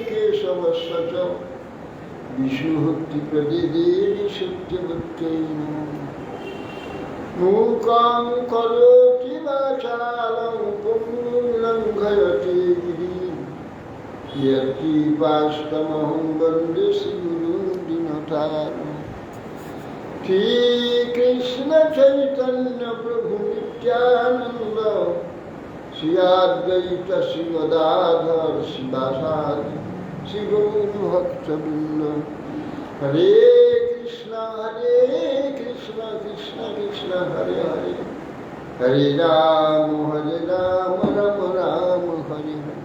केशवस्य च विष्णुभक्तिप्रदे देवी सत्यवत्यै मूकां करोति वाचालं पुंगुं लङ्घयति गिरिं यत्कृपास्तमहं वन्दे श्रीगुरुं दीनतारिणं श्रीकृष्ण चैतन्य प्रभु नित्यानन्द श्री अद्वैत श्री गदाधर शिवासादि श्री गौर भक्तवृंद हरे कृष्ण कृष्ण कृष्ण हरे हरे हरे राम राम राम हरे हरे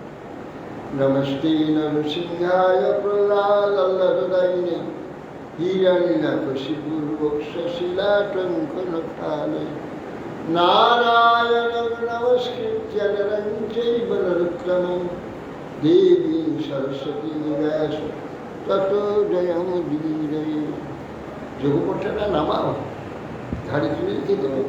नमस्ते नरसिंहाय प्रह्लादवरदायिने हिरण्यकशिपुर्वक्षशिलाटङ्कनखालये नारायण नमस्कृत्य नरं चैव नरोत्तमं देवीं सरस्वती व्यास ततो जयमुदीरये যোগপঠটা নামাও ঘাড়ি তুলে রেখে দেবে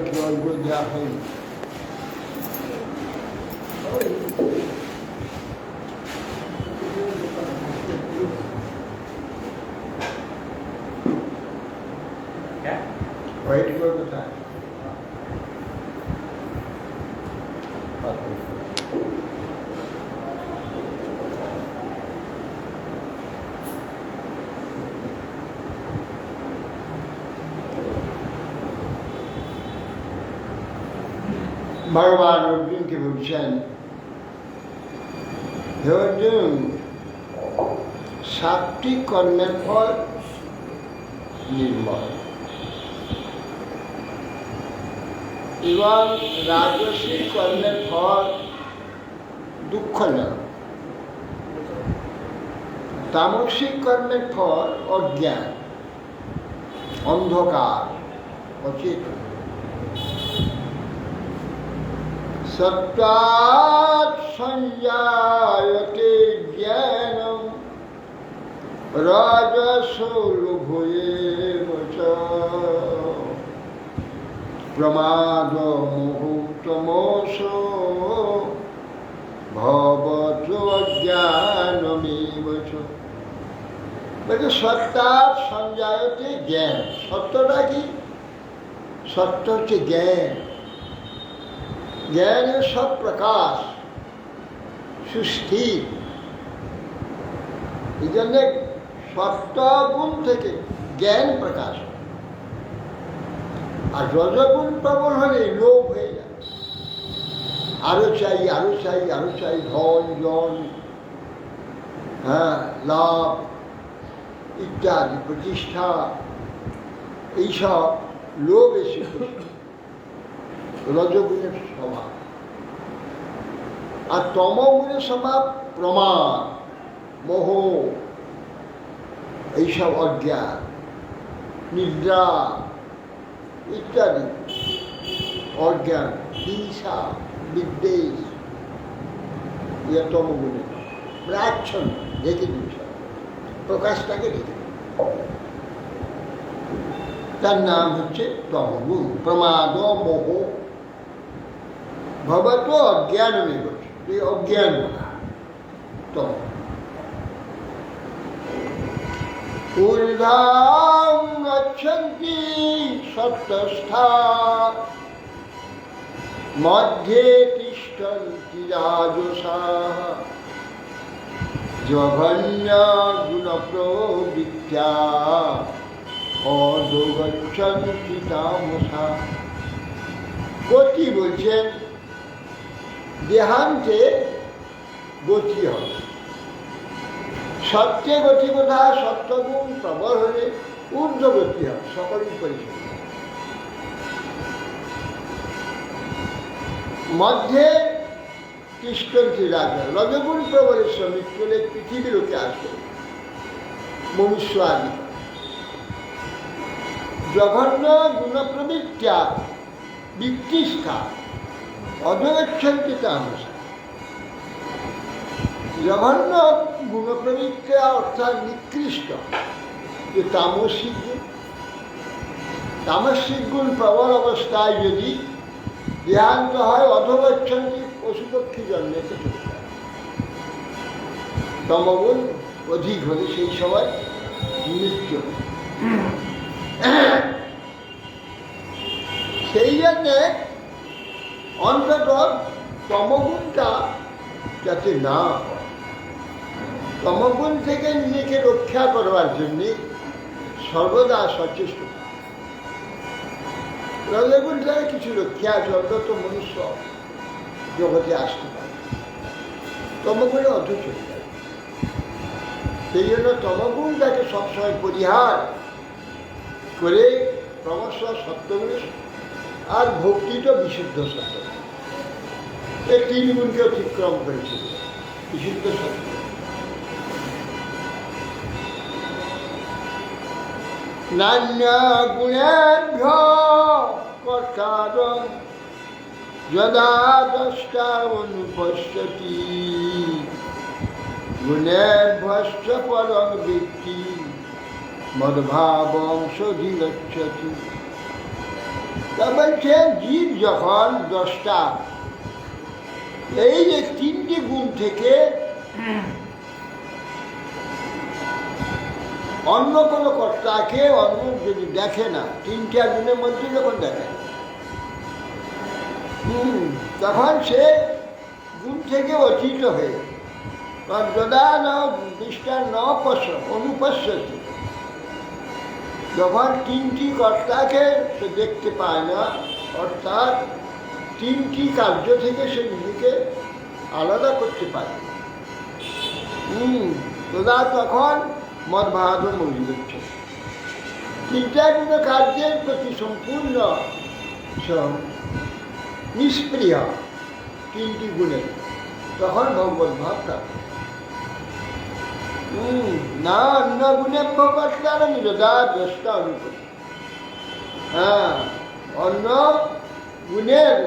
que eu vou dar aí. Wait for the time. भगवान अर्जुन के भविष्य हे अर्जुन सात्विक कर्मेर फल निर्मल एवं राजसिक कर्मेर फल दुःखजनक तामसिक कर्मेर फल अज्ञान अंधकार अचेतन सत्तात् संजायते ज्ञानं राजसो लोभोऽयेव च प्रमादो मोहस्तमोषो भवतो अज्ञानमेव च बल्कि सत्तात् संजायते ज्ञान सत्यटा की सत्य हच्छे ज्ञान ज्ञान सब प्रकाश सुस्थिर सत्वगुण থেকে জ্ঞান প্রকাশ আর রজগুণ প্রবল হলে লোভ হয়ে যায় আরো চাই আরো চাই আরো চাই ধন জন লাভ ইত্যাদি প্রতিষ্ঠা এইসব লোভ এসে रजगुणेर स्वभाव और तमगुणेर स्वभाव प्रमाद मोह सब अज्ञान निद्रा इत्यादि अज्ञान हिंसा विद्वेष ये तमगुणे आच्छन्न ढेके दिवसा प्रकाशटाके ढेके तार नाम हच्छे तमगुण प्रमाद मोह भवतो अज्ञानमेव ये अज्ञान तो ऊर्ध्वं गच्छन्ति सत्तस्था मध्ये तिष्ठ গচ্ছন্তি রাজসাঃ জঘন্য গুণ প্রবৃত্ত্যা অধো গচ্ছন্তি তামসাঃ। গতি বলছেন দেহান্তে গতি হবে। সত্যে গতি কোথায়? সত্যগুণ প্রবল হলে ঊর্ধ্বগতি হবে, সকলেই পরিচয়। মধ্যে তিষ্ঠন্তি রাজা, রজগুণ প্রবলের শ্রমিক চলে পৃথিবীর লোকে আসবে মনুষ্য আদি। জঘন্য গুণপ্রবৃত্ত্যা বিকৃষ্টা অধগচ্ছন্তি তামসা। জঘন্য গুণপ্রবৃত্ত্যা অর্থাৎ নিকৃষ্ট যে তামসিক গুণ, তামসিক গুণ প্রবল অবস্থায় যদি দেহান্ত হয় অধগচ্ছন্তি পশুপক্ষী জন্মেতে চলে যায়। তমগুণ অধিক হলে সেই সময় মৃত্যু। সেই জন্যে অন্তত তমগুণটা যাতে না হয়, তমগুণ থেকে নিজেকে রক্ষা করবার জন্যে সর্বদা সচেষ্ট। রজগুণ দ্বারা কিছু রক্ষা আছে, অন্তত মনুষ্য জগতে আসতে পারে, তমগুণে অর্ধ চলে যায়। সেই জন্য তমগুণটাকে সবসময় পরিহার করে ক্রমশ সত্যগুণে, আর ভক্তি তো বিশুদ্ধ সত্য, এই তিন গুণকে অতিক্রম করেছিল বিশুদ্ধ সত্য। নান্য গুণেভ্য কর্তারং যদা দ্রষ্টা অনুপশ্যতি গুণেভ্যশ্চ পরং ব্যক্তি মদ্ভাবং সধিগচ্ছতি। তা বলছে জীব যখন দ্রষ্টা, এই যে তিনটি গুণ থেকে অন্য কোনো কর্তাকে অন্য যদি দেখে না, তিনটা গুণের মধ্যে যখন দেখে তখন সে গুণ থেকে অতীত হয়ে যদা ন দৃষ্টা ন অনুপশ্যতি, যখন তিনটি কর্তাকে সে দেখতে পায় না, অর্থাৎ তিনটি কার্য থেকে সে নিজেকে আলাদা করতে পারে, তদা তখন মদ্ভাব মৌলিক তিনটা কোনো কার্যের প্রতি সম্পূর্ণ নিষ্প্রিয় তিনটি গুণে, তখন ভগবত ভাব থাকে। না অন্য গুণে প্রকাশকার যদা দ্রষ্টা অনুপস্থিত। হ্যাঁ, অন্য গুণের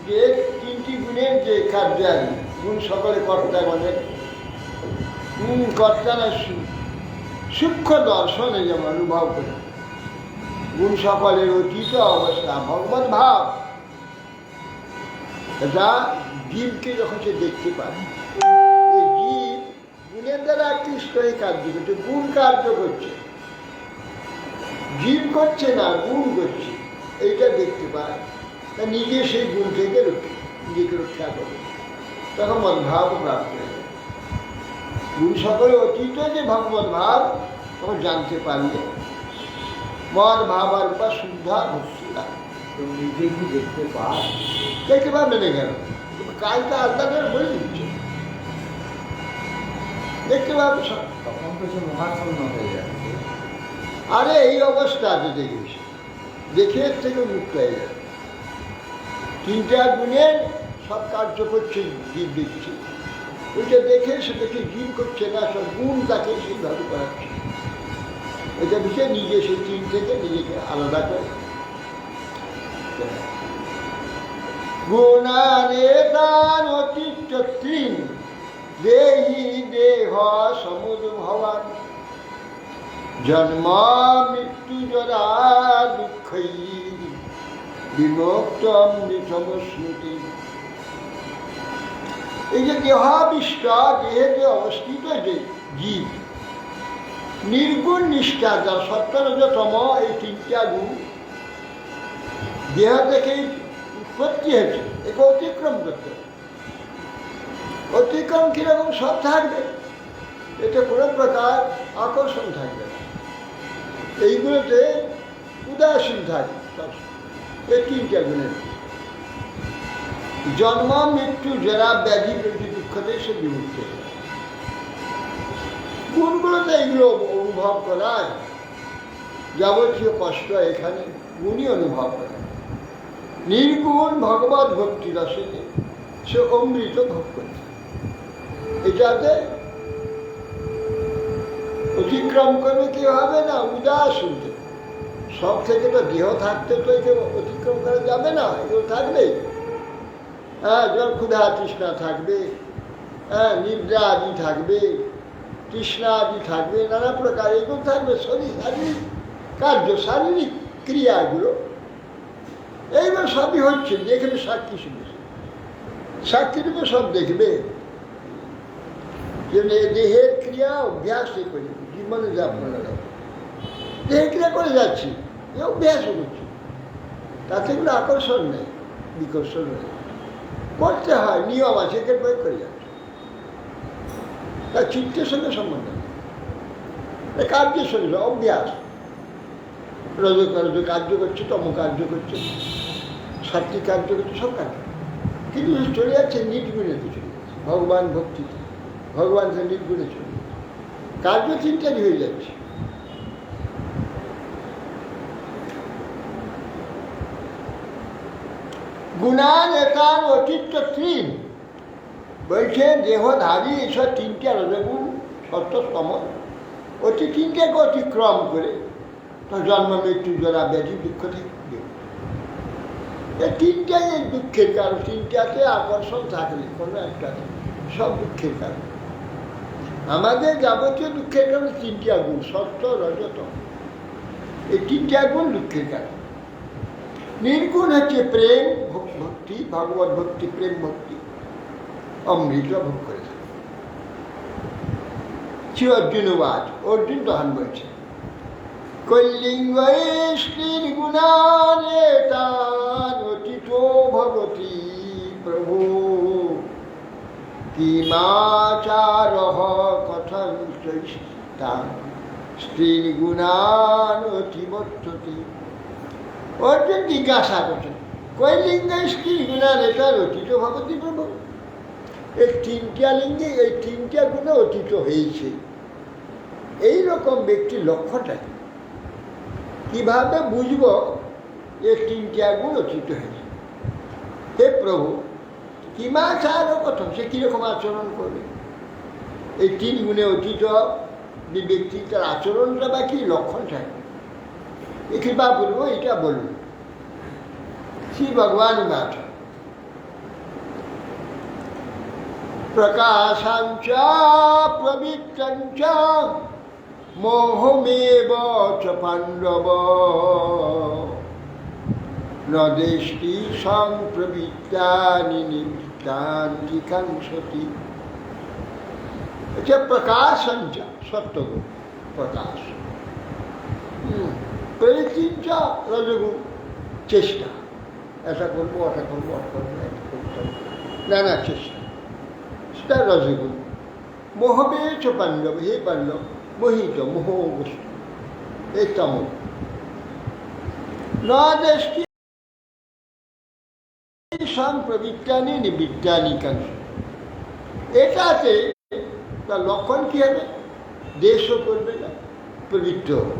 যে তিনটি গুণের যে কার্যাদি গুণ সকলে কর্তাগণের, কর্তারা সূক্ষ্ম দর্শনে যেমন অনুভব করে, গুণ সকলের অতীত অবস্থা ভগবত ভাব, এটা জীবকে যখন সে দেখতে পায়, জীব গুণের দ্বারা আকৃষ্ট হয়ে কার্য করছে, গুণ কার্য করছে, জীব করছে না গুণ করছে, এইটা দেখতে পায়, তা নিজে সেই গুণ থেকে নিজেকে রক্ষা করে, তখন মদ্ভাব প্রাপ্ত হয়ে যায়। গুণ সকলে অতীত যে ভগবত ভাব তখন জানতে পারলে মদ ভাব আর বা শুদ্ধা ভক্তি লাগে। নিজে কি দেখতে পায়? দেখতে পাবে না কেন? কাজটা আলাদা করে বলে দিচ্ছে, দেখতে পাবে সব। তখন তো সে মহাচ্ছন্ন হয়ে যাচ্ছে। আরে এই অবস্থা আছে দেখেছি, দেখে এর থেকে মুক্ত হয়ে যাবে। তিনটা গুণের সব কার্য করছে জীব দেখছে, ওইটা দেখে সেটাকে জীব করছে না, সব গুণ তাকে সেইভাবে করাচ্ছে। এটা বিষয়ে নিজে সেই তিন থেকে নিজেকে আলাদা করে। গুণানেতান অতিত্রীন দেহি দেহ সমুদ্ভবান জন্ম মৃত্যু জরা দুঃখৈ বিমুক্তম নিসমস্মৃতি। এই যে দেহাবিষ্ট, দেহে যে অবস্থিত যে জীব, নির্গুণ নিষ্ঠা যার সত্যরজতম এই তিনটা গুণ দেহ থেকেই উৎপত্তি হয়েছে, একে অতিক্রম করতে হবে। অতিক্রম কিরকম? সব থাকবে, এতে কোনো প্রকার আকর্ষণ থাকবে না, এইগুলোতে উদাসীন থাকবে সব। এই তিনটা গুণের জন্ম মৃত্যু জরা ব্যাধি ব্যাধি দুঃখতে সে বিমুক্ত হয়ে যায়। গুণগুলোতে এইগুলো অনুভব করায়, যাবতীয় কষ্ট এখানে গুণই অনুভব করে। নির্গুণ ভগবত ভক্তি রসে সে অমৃত ভোগ করছে। এটাতে অতিক্রম করবে কি হবে না? উদাসীন। সব থেকে তো দেহ থাকতে তো একে অতিক্রম করা যাবে না, এগুলো থাকবেই। হ্যাঁ, যেমন ক্ষুধা তৃষ্ণা থাকবে, হ্যাঁ, নিদ্রা আদি থাকবে, তৃষ্ণা আদি থাকবে, নানা প্রকার এগুলো থাকবে। শারীরিক কার্য, শারীরিক ক্রিয়াগুলো এইগুলো সবই হচ্ছে, দেখবে সাক্ষী শুনেছে, সাক্ষী রূপে সব দেখবে। দেহের ক্রিয়া অভ্যাস করি জীবনে যাপনের, দেহের ক্রিয়া করে যাচ্ছি, এ অভ্যাস করছি, তাতে কোনো আকর্ষণ নেই, বিকর্ষণ নেই। করতে হয়, নিয়ম আছে, একে প্রয়োগ করে যাচ্ছে, তার চিত্তের সঙ্গে সম্বন্ধ নেই, কার্যের সঙ্গে অভ্যাস। রজ কার্য করছে, তম কার্য করছে, সাত্বিক কার্য করছে, সব কার্য, কিন্তু চলে যাচ্ছে নির্গুণেতে চলে যাচ্ছে, ভগবান ভক্তিতে, ভগবান সে নির্গুণে চলে যাচ্ছে, কার্য চিন্তাই হয়ে যাচ্ছে। গুণান একান অতীত ত্রিন, বলছে দেহধারী এইসব তিনটা রজগুণ সত্যস্তম, অতি তিনটাকে অতিক্রম করে তো জন্ম মৃত্যু জরা ব্যাধি দুঃখ থেকে এই তিনটাই দুঃখের কারণ। তিনটাতে আকর্ষণ থাকলে কোনো একটা সব দুঃখের কারণ। আমাদের যাবতীয় দুঃখের কারণ তিনটা গুণ, সত্য রজত, এই তিনটা গুণ দুঃখের কারণ। নির্গুণ হচ্ছে প্রেম ভক্তি, ভগবত ভক্তি, প্রেম ভক্তি, অমৃত ভোগ করেছে। শ্রী অর্জুনবাদ, অর্জুন তখন বলছে কৈলিঙ্গ নির্গুণানে তান অতীতো ভগতি প্রভু কিমাচারহ কথং তান স্ত্রীগুণান অতিবর্ততি। অর্জুন জিজ্ঞাসা করছেন, কৈলিঙ্গ স্ত্রীগুণান এটার অতীত ভগতি প্রভু, এই তিনটা লিঙ্গে এই তিনটা গুণে অতীত হয়েছে, এইরকম ব্যক্তির লক্ষ্যটা কিভাবে বুঝব এই তিনটা গুণ অতীত হয়েছে? হে প্রভু, কিমাচার কথম, সে কিরকম আচরণ করবে? এই তিন গুণে অতীত যে ব্যক্তি, তার আচরণটা বা কি লক্ষণটা, এ কৃপা করবো, এটা বলুন। শ্রী ভগবান গাথা প্রকাশাঞ্চ প্রবৃত্তঞ্চ মোহমেব চ পাণ্ডব ন দেষ্টি সংপ্রবৃত্তানি নিবৃত্তান্তি কাঙ্ক্ষতি। এটা প্রকাশঞ্চ সত্যগুণ, প্রকাশ, প্রবৃত্তিঞ্চ রজগুণ, চেষ্টা, এটা করবো, ওটা করবো, ওটা করবো, এটা করতে হবে, নানা চেষ্টা, সেটা রজগুণ। মোহবে চ পাণ্ডব, হে পাণ্ডব, মোহিত, মোহ বস্তু, এই তম। ন দেষ্টি সংপ্রবৃত্তানি নিবৃত্তানি কাঙ্ক্ষতি, এটাতে তার লক্ষণ কি হবে? দেশও করবে না, প্রবৃত্ত হবে,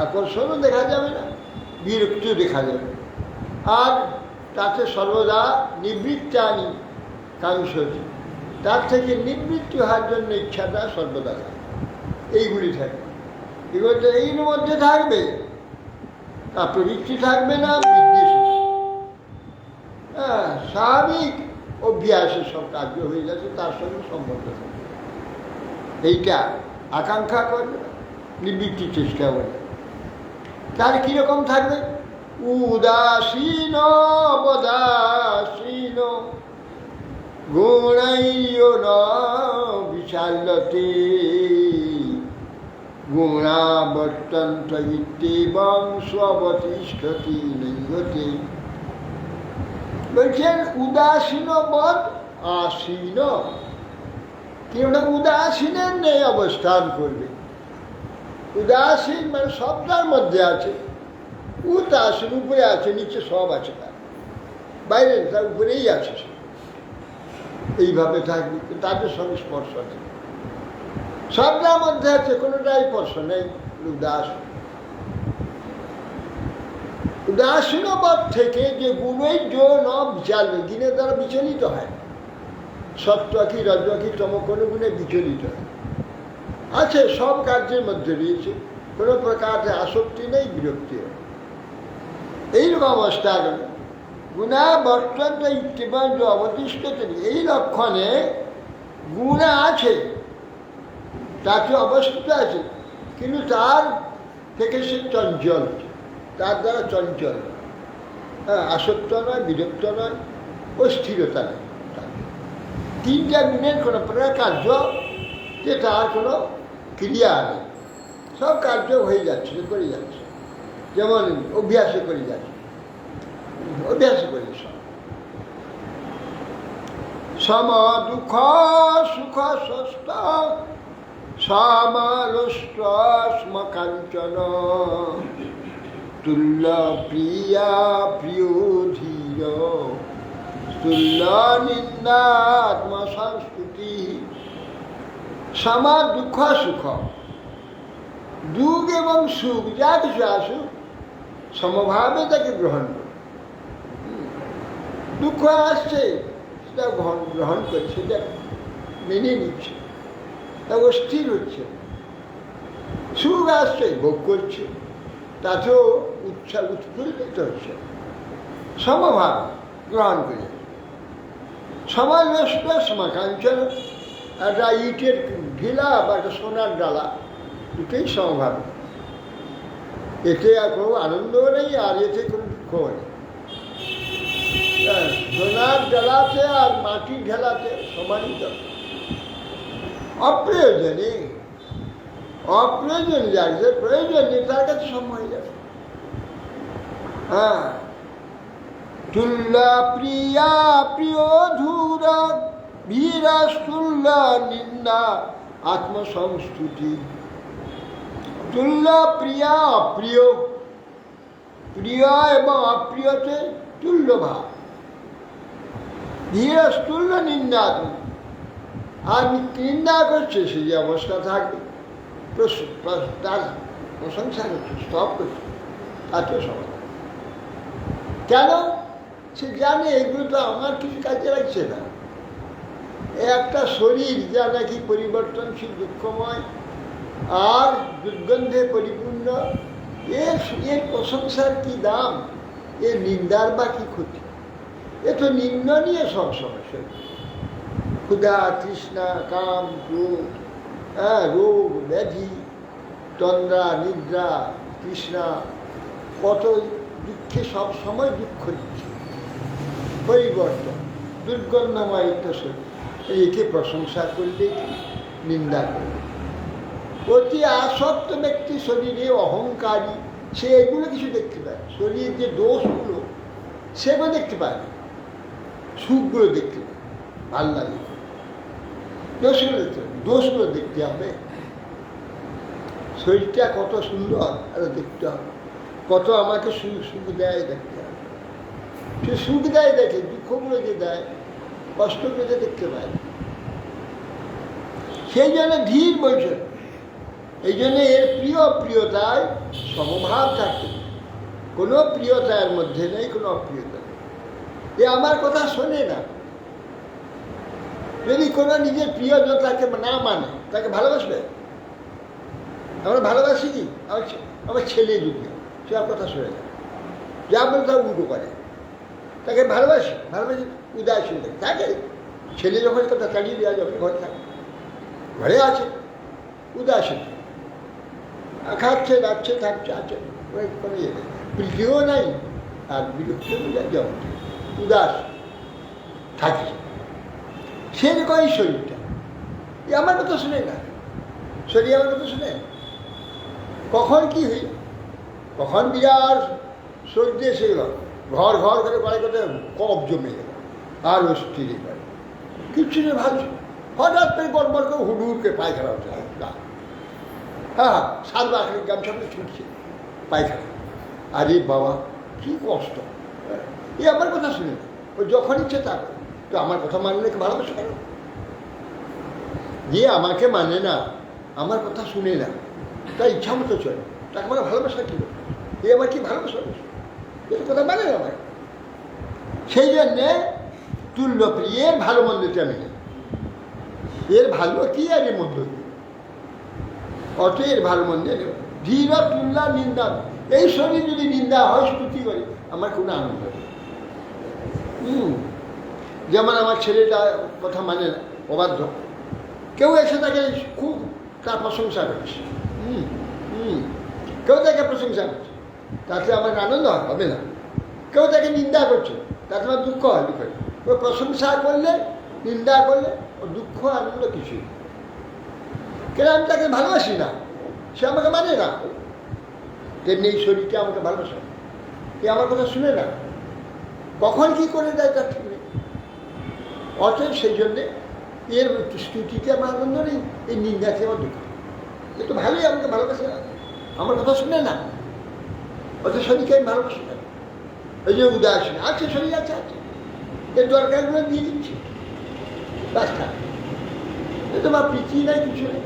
আকর্ষণও দেখা যাবে না, বিরক্তিও দেখা যাবে, আর তাতে সর্বদা নিবৃত্তানি কাঙ্ক্ষতি, তার থেকে নিবৃত্তি হওয়ার জন্য ইচ্ছাটা সর্বদা থাকে। এইগুলি থাকবে, এগুলো তো এর মধ্যে থাকবে, তার প্রবৃত্তি থাকবে না, বিদ্বেষ, হ্যাঁ, স্বাভাবিক অভ্যাসে সব কার্য হয়ে যাচ্ছে, তার সঙ্গে সম্বন্ধ থাকবে। এইটা আকাঙ্ক্ষা করবে না, নিবৃত্তির চেষ্টা করবে। তার কীরকম থাকবে? উদাসীন অবদাসীন গুণাইয় ন বিশালতে গুণাবর্তন্ত ইত্যেবং স্ববতিষ্ঠতি লিঙ্গতে। বলছেন উদাসীন বদ আসীন, কেননা উদাসীনের নেই অবস্থান করবে। উদাসীন মানে সবটার মধ্যে আছে, উদাসীন উপরে আছে, নিচে সব আছে, তার বাইরে তার উপরেই আছে, এইভাবে থাকবে, তাদের সঙ্গে স্পর্শ নেই, সবটার মধ্যে আছে, কোনোটাই স্পর্শ নেই। উদাসীন পদ থেকে যে গুণের জন্য বিচারবে, গুণের দ্বারা বিচলিত হয়, সত্য কি রজ কি তম কোনো গুণে বিচলিত হয়, আছে সব কার্যের মধ্যে রয়েছে, কোনো প্রকারে আসক্তি নেই, বিরক্তি নেই, এইরকম অবস্থা গেল। গুণা বর্তন্ত ইত্যবান যে অবতিষ্ঠ, এই লক্ষণে গুণা আছে, তাকে অবস্থিত আছে, কিন্তু তার থেকে সে চঞ্চল, তার দ্বারা চঞ্চল, হ্যাঁ, আসক্ত নয়, বিরক্ত নয়, ও স্থিরতা নেই। তিনটা গুণের কোনো প্রকার কার্য যে তার কোনো ক্রিয়া নেই, সব কার্য হয়ে যাচ্ছে, করে যাচ্ছে, যেমন অভ্যাসে করে যাচ্ছে, অভ্যাসে করে সব। সম দুঃখ সুখ ষষ্ঠ সমালস্ম কাঞ্চন তুল্য প্রিয়া প্রিয় ধীর তুল্য নিন্দাত্ম সংস্কৃতি। সমা দুঃখ সুখ, দুঃখ এবং সুখ যা কিছু আসুক সমভাবে তাকে গ্রহণ করে। দুঃখ আসছে সেটা গ্রহণ করে, সেটা মেনে নিচ্ছে, তা অস্থির হচ্ছে। সুখ আসছে ভোগ করছে, তাতেও উৎফুল্লিত হচ্ছে, সমভাবে গ্রহণ করে। সমালস্য সমাকাঞ্চন, একটা ইটের ঢিলা বা একটা সোনার ডালা, দুটোই সমভাবে, এতে আর কোনো আনন্দও নেই, আর এতে কোনো দুঃখও নেই। সোনার ডালাতে আর মাটির ঢেলাতে সমানিত। অপ্রয়োজনে, অপ্রয়োজনে যাচ্ছে, প্রয়োজন নেই তার কাছে সম হয়ে যাবে। হ্যাঁ, তুল্লা প্রিয়া প্রিয় ধূর বীরাস্তুল্লা নিন্দা আত্মসংস্তুতি। তুল্লা প্রিয়া অপ্রিয়, প্রিয় এবং অপ্রিয়তে তুল্য ভাব। ধীরাস্তুল্য নিন্দা, আর নিন্দা করছে সে যে অবস্থা থাকবে, তার প্রশংসা করছে, স্তব করছে, তাতেও সমাধান। কেন? সে জানে এগুলো তো আমার কিছু কাজে লাগছে না। একটা শরীর যা নাকি পরিবর্তনশীল, দুঃখময় আর দুর্গন্ধে পরিপূর্ণ, এর প্রশংসার কি দাম, এর নিন্দার বা কি ক্ষতি? এ তো নিম্ন নিয়ে সব সমস্যা, ক্ষুধা তৃষ্ণা কাম ক্রোধ, রোগ ব্যাধি, তন্দ্রা নিদ্রা তৃষ্ণা, কত দুঃখে সব সময় দুঃখ দিচ্ছে, পরিবর্তন, দুর্গন্ধময় তো শরীর, একে প্রশংসা করলে কি নিন্দা করলে? অতি আসক্ত ব্যক্তি শরীরে অহংকারী, সে এগুলো কিছু দেখতে পায়, শরীরের যে দোষগুলো সেগুলো দেখতে পায় না, সুখগুলো দেখতে পায়, ভাল লাগে। দোষগুলো দেখতে হবে, শরীরটা কত সুন্দর আরো দেখতে হবে, কত আমাকে সুখ দেয় দেখতে হবে। সে সুখ দেয় দেখে, দুঃখগুলো যে দেয়, কষ্টগুলো যে দেখতে পায়। সেই জন্য ধীর বলছে, এই জন্য এর প্রিয় প্রিয়তায় সমভাব থাকতে, কোনো প্রিয়তার মধ্যে নেই, কোনো অপ্রিয়তা নেই। এ আমার কথা শোনে না। যদি কোনো নিজের প্রিয়জন তাকে না মানে, তাকে ভালোবাসবে? আমরা ভালোবাসি কি? আমার ছেলে যদি সে আর কথা শোনে না, যা বলে তা উল্টো করে, তাকে ভালোবাসি উদাসীন থাকে। ছেলে যখন কথা চালিয়ে দেওয়া যাবে, ঘরে থাকে, ঘরে আছে, উদাসীন, খাচ্ছে যাচ্ছে থাকছে আছে, কোনো ইয়ে নেই, প্রীতিও নাই আর বিরক্তিও যেমন উদাস থাকছে। সেরকমই শরীরটা, এ আমার কথা শুনে না, শরীর আমার কথা শুনে। কখন কি হইল, কখন বিরাট সর্দি এসে গেল, ঘর ঘর করে বাড়ি করতে কব জমে গেল আর ও স্ত্রী করে কিচ্ছু নেই ভাবছে হঠাৎ করে গড়বড় করে হুড়ুড়কে পায়খানা হচ্ছে হ্যাঁ 7 গামছা করে ছুটছে পায়খানা। আরে বাবা কি কষ্ট, এ আমার কথা শুনে না, ও যখন ইচ্ছে তা করে। তো আমার কথা মানলে ভালোবাসা কেন? যে আমাকে মানে না, আমার কথা শুনে না, তার ইচ্ছা মতো চলে, তাকে আমার ভালোবাসা কি? এ আমার কি ভালোবাসা? এর কথা মানে না আমার। সেই জন্যে তুল্য প্রিয়ের ভালো মন্দটা আমি নেই, এর ভালো কি আর এর মন্দ কি, অত এর ভালো মন্দে নেব। ধীর তুল্য নিন্দা, এই শরীর যদি নিন্দা হয় স্তুতি করে আমার কোনো আনন্দ নেই। যেমন আমার ছেলেটা কথা মানে না, অবাধ্য, কেউ এসে তাকে খুব তার প্রশংসা করছে, কেউ তাকে প্রশংসা করছে, তাতে আমার আনন্দ হবে না। কেউ তাকে নিন্দা করছে, তাতে আমার দুঃখ হয়। দুঃখ, ও প্রশংসা করলে নিন্দা করলে ও দুঃখ আনন্দ কিছুই। কেন আমি তাকে ভালোবাসি না, সে আমাকে মানে না, তেমনি এই শরীরটা আমাকে ভালোবাসে, এ আমার কথা শুনে না, কখন কি করে দেয় তার ঠিক নেই। অতএব সেই জন্যে এর স্তুতিতে আমার আনন্দ নেই, এই নিন্দাতে আমার দুঃখ। এ তো ভালোই আমাকে ভালোবাসে না, আমার কথা শুনে না, অথচ শরীরকে আমি ভালোবাসি না। এই যে উদাসীন আছে, শরীর আছে আছে, এর দরকারগুলো দিয়ে দিচ্ছি, বাচ্চা এ তোমার প্রীতি নাই, কিছু নেই।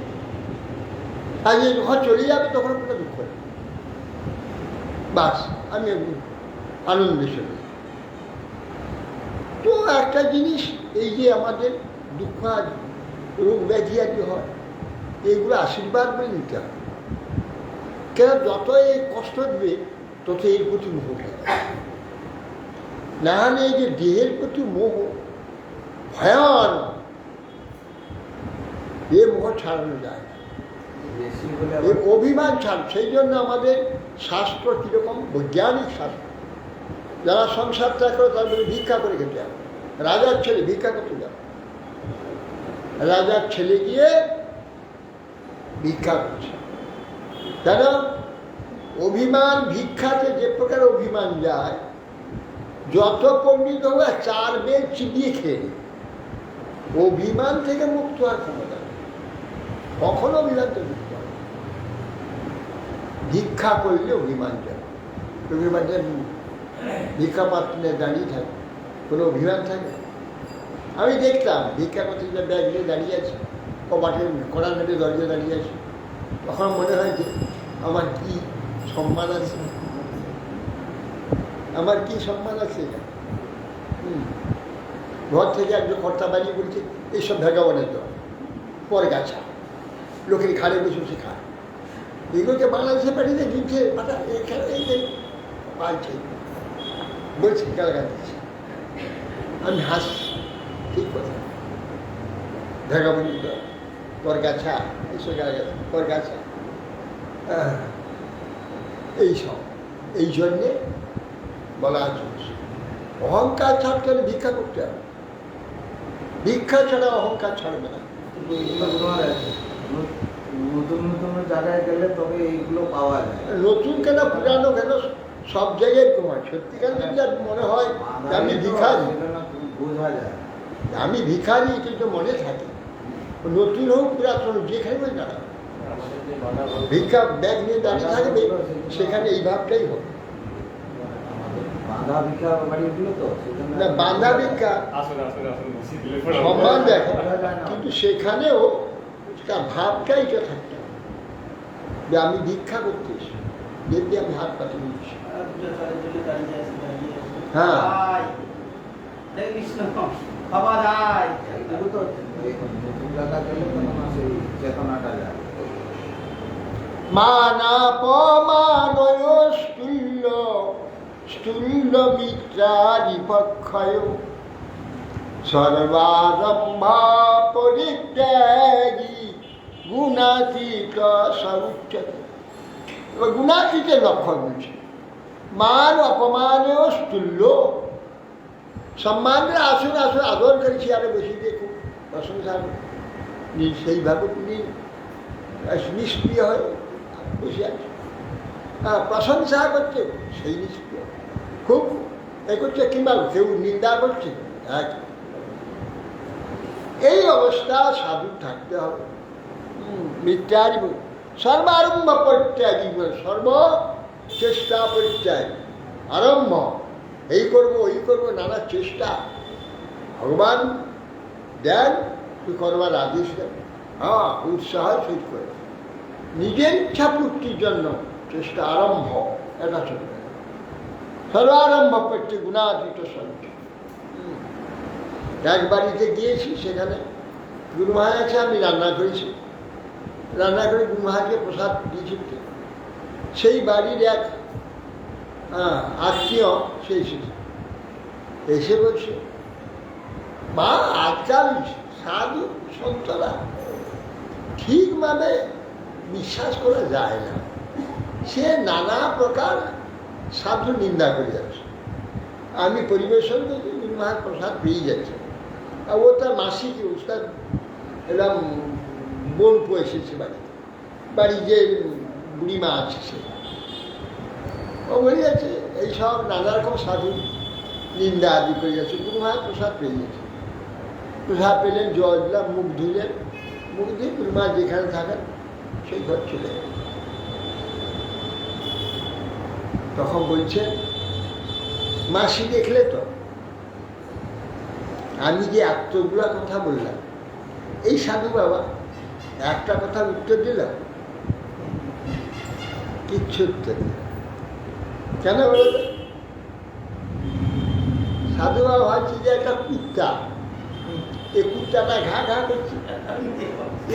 আর যে যখন চলে যাবে তখন কোনো দুঃখ নেই, বাস আমি আনন্দের সঙ্গে। তো একটা জিনিস, এই যে আমাদের দুঃখ আর রোগ ব্যাধি আর কি হয়, এইগুলো আশীর্বাদ বলে নিতে হবে। কেন যত এই কষ্ট দেবে তত এর প্রতি মোহ থাকে, না হলে এই যে দেহের প্রতি মোহ ভয়ান, এ মোহ ছাড়ানো যায় না, এর অভিমান ছাড়। সেই জন্য আমাদের শাস্ত্র কীরকম, বৈজ্ঞানিক শাস্ত্র, যারা সংসার ত্যাগ করে তারপরে ভিক্ষা করে খেতে হবে। রাজার ছেলে ভিক্ষা করতে যাবে, রাজার ছেলে গিয়ে ভিক্ষা করছে, কেন? অভিমান, ভিক্ষাতে যে প্রকার অভিমান যায়, যত পণ্ডিত হবে 4 বেদ চিবিয়ে খেয়ে, অভিমান থেকে মুক্ত হওয়ার ক্ষমতা নেই, কখনো অভিমান থেকে মুক্ত হয়। ভিক্ষা করলে অভিমান যায়, অভিমানটা ভিক্ষা পাত্রে দাঁড়িয়ে থাকে, কোনো অভিমান থাকে? আমি দেখতাম ভিক্ষা করতে যে ব্যাগ নিয়ে দাঁড়িয়ে আছে, ও মাঠে কড়া নেটে দরজা দাঁড়িয়ে আছে, তখন মনে হয় যে আমার কি সম্মান আছে, আমার কি সম্মান আছে। ঘর থেকে একজন কর্তা বাড়িয়ে বলছে এইসব ভেগাবনের দল, পরে গাছা লোকের ঘাড়ে বসে বসে খায়, এগুলোকে বাংলাদেশে পাঠিয়ে দিচ্ছে পাঠা, এই পালছে বলছে গালাগাল দিচ্ছে। আমি হাসি, ঠিক কথা, ভেগাবনের দল, তোর গাছা, এইসব গালাগাছা, তোর গাছা, এইসব। এই জন্যে বলা চলছে অহংকার ছাড়তে হলে ভিক্ষা করতে হবে, ভিক্ষা ছাড়া অহংকার ছাড়বে না। নতুন নতুন জায়গায় গেলে তবে এইগুলো পাওয়া যায়, নতুন কেন পুরানো কেন সব জায়গায় তোমার সত্যিকার যদি মনে হয় আমি ভিখারি, বোঝা যায় আমি ভিখারি, এটা তো মনে থাকে, নতুন হোক পুরাতন যেখানে বই দাঁড়া, ভিক্ষা ব্যাগ নিয়ে দাঁড়িয়ে থাকবে, সেখানে এই ভাবটাই হবে। বাঁধা ভিক্ষা বাড়িগুলো তো না, বাঁধা ভিক্ষা সম্মান দেখে, কিন্তু সেখানেও তার ভাবটাই তো থাকতে হবে যে আমি ভিক্ষা করতে এসে, যেতে আমি হাত পাঠিয়ে নিচ্ছি। হ্যাঁ, মানাপমানয় স্থূল্য স্থূল্য মিত্রাদিপক্ষয় সর্বারম্ভা পরিত্যাগী গুণাতীত সউচ্যতে। এবার গুণাতীতের লক্ষণ বলছে, মান অপমানেও স্থূল্য, সম্মানের আসুন আসুন আদর করেছি, আরে বসে দিয়ে খুব প্রশংসা সেইভাবে তিনি নিষ্ক্রিয় হয়ে বসে আছে, প্রশংসা করছে সেই নিষ্ক্রিয়, খুব এ করছে কিংবা কেউ নিন্দা করছে, এই অবস্থা সাধু থাকতে হবে। মিথ্যারি সর্বারম্ভ পরিত্যাগী, সর্ব চেষ্টা পরিত্যাগ, আরম্ভ এই করবো ওই করবো নানা চেষ্টা ভগবান দেন, তুই করবার আদেশ দেন, হ্যাঁ উৎসাহ সহিত করে নিজের ইচ্ছা পূর্তির জন্য চেষ্টা আরম্ভ, এটা চলবে। সর্বারম্ভ করছে গুণাতীত সঞ্চ। এক বাড়িতে গিয়েছি, সেখানে গুরু মহারাজ আছে, আমি রান্না করেছি, রান্না করে গুরু মহারাজকে প্রসাদ দিয়েছি। সেই বাড়ির এক আত্মীয় সে এসেছে, এসে বলছে মা আজকাল সাধু সন্তরা ঠিকভাবে বিশ্বাস করা যায় না, সে নানা প্রকার সাধু নিন্দা করে যাচ্ছে। আমি পরিবেশন করছি, গুরু মহারাজ প্রসাদ পেয়ে যাচ্ছে, আর ও তার মাসিকে উস্তাদ এরকম বোন এসেছে বাড়িতে, বাড়ি যে বুড়িমা আছে সে, ও বলে যাচ্ছে এইসব নানা রকম সাধু নিন্দা আদি করে যাচ্ছে। গুরু মহারাজ প্রসাদ পেয়ে গেছে, প্রসাদ পেলেন, জল দিলাম, মুখ ধুলেন, মুখ ধুয়ে গুরু মহারাজ যেখানে থাকেন সেই ঘর চলে গেল। তখন বলছে মাসি দেখলে তো আমি যে এতগুলা কথা বললাম, এই সাধু বাবা একটা কথা উত্তর দিলাম, কিচ্ছু উত্তর দিল। কেন বলে তো? সাধু বাবা ভাবছি যে একটা কুত্তা, এই কুত্তাটা ঘা ঘা করছে,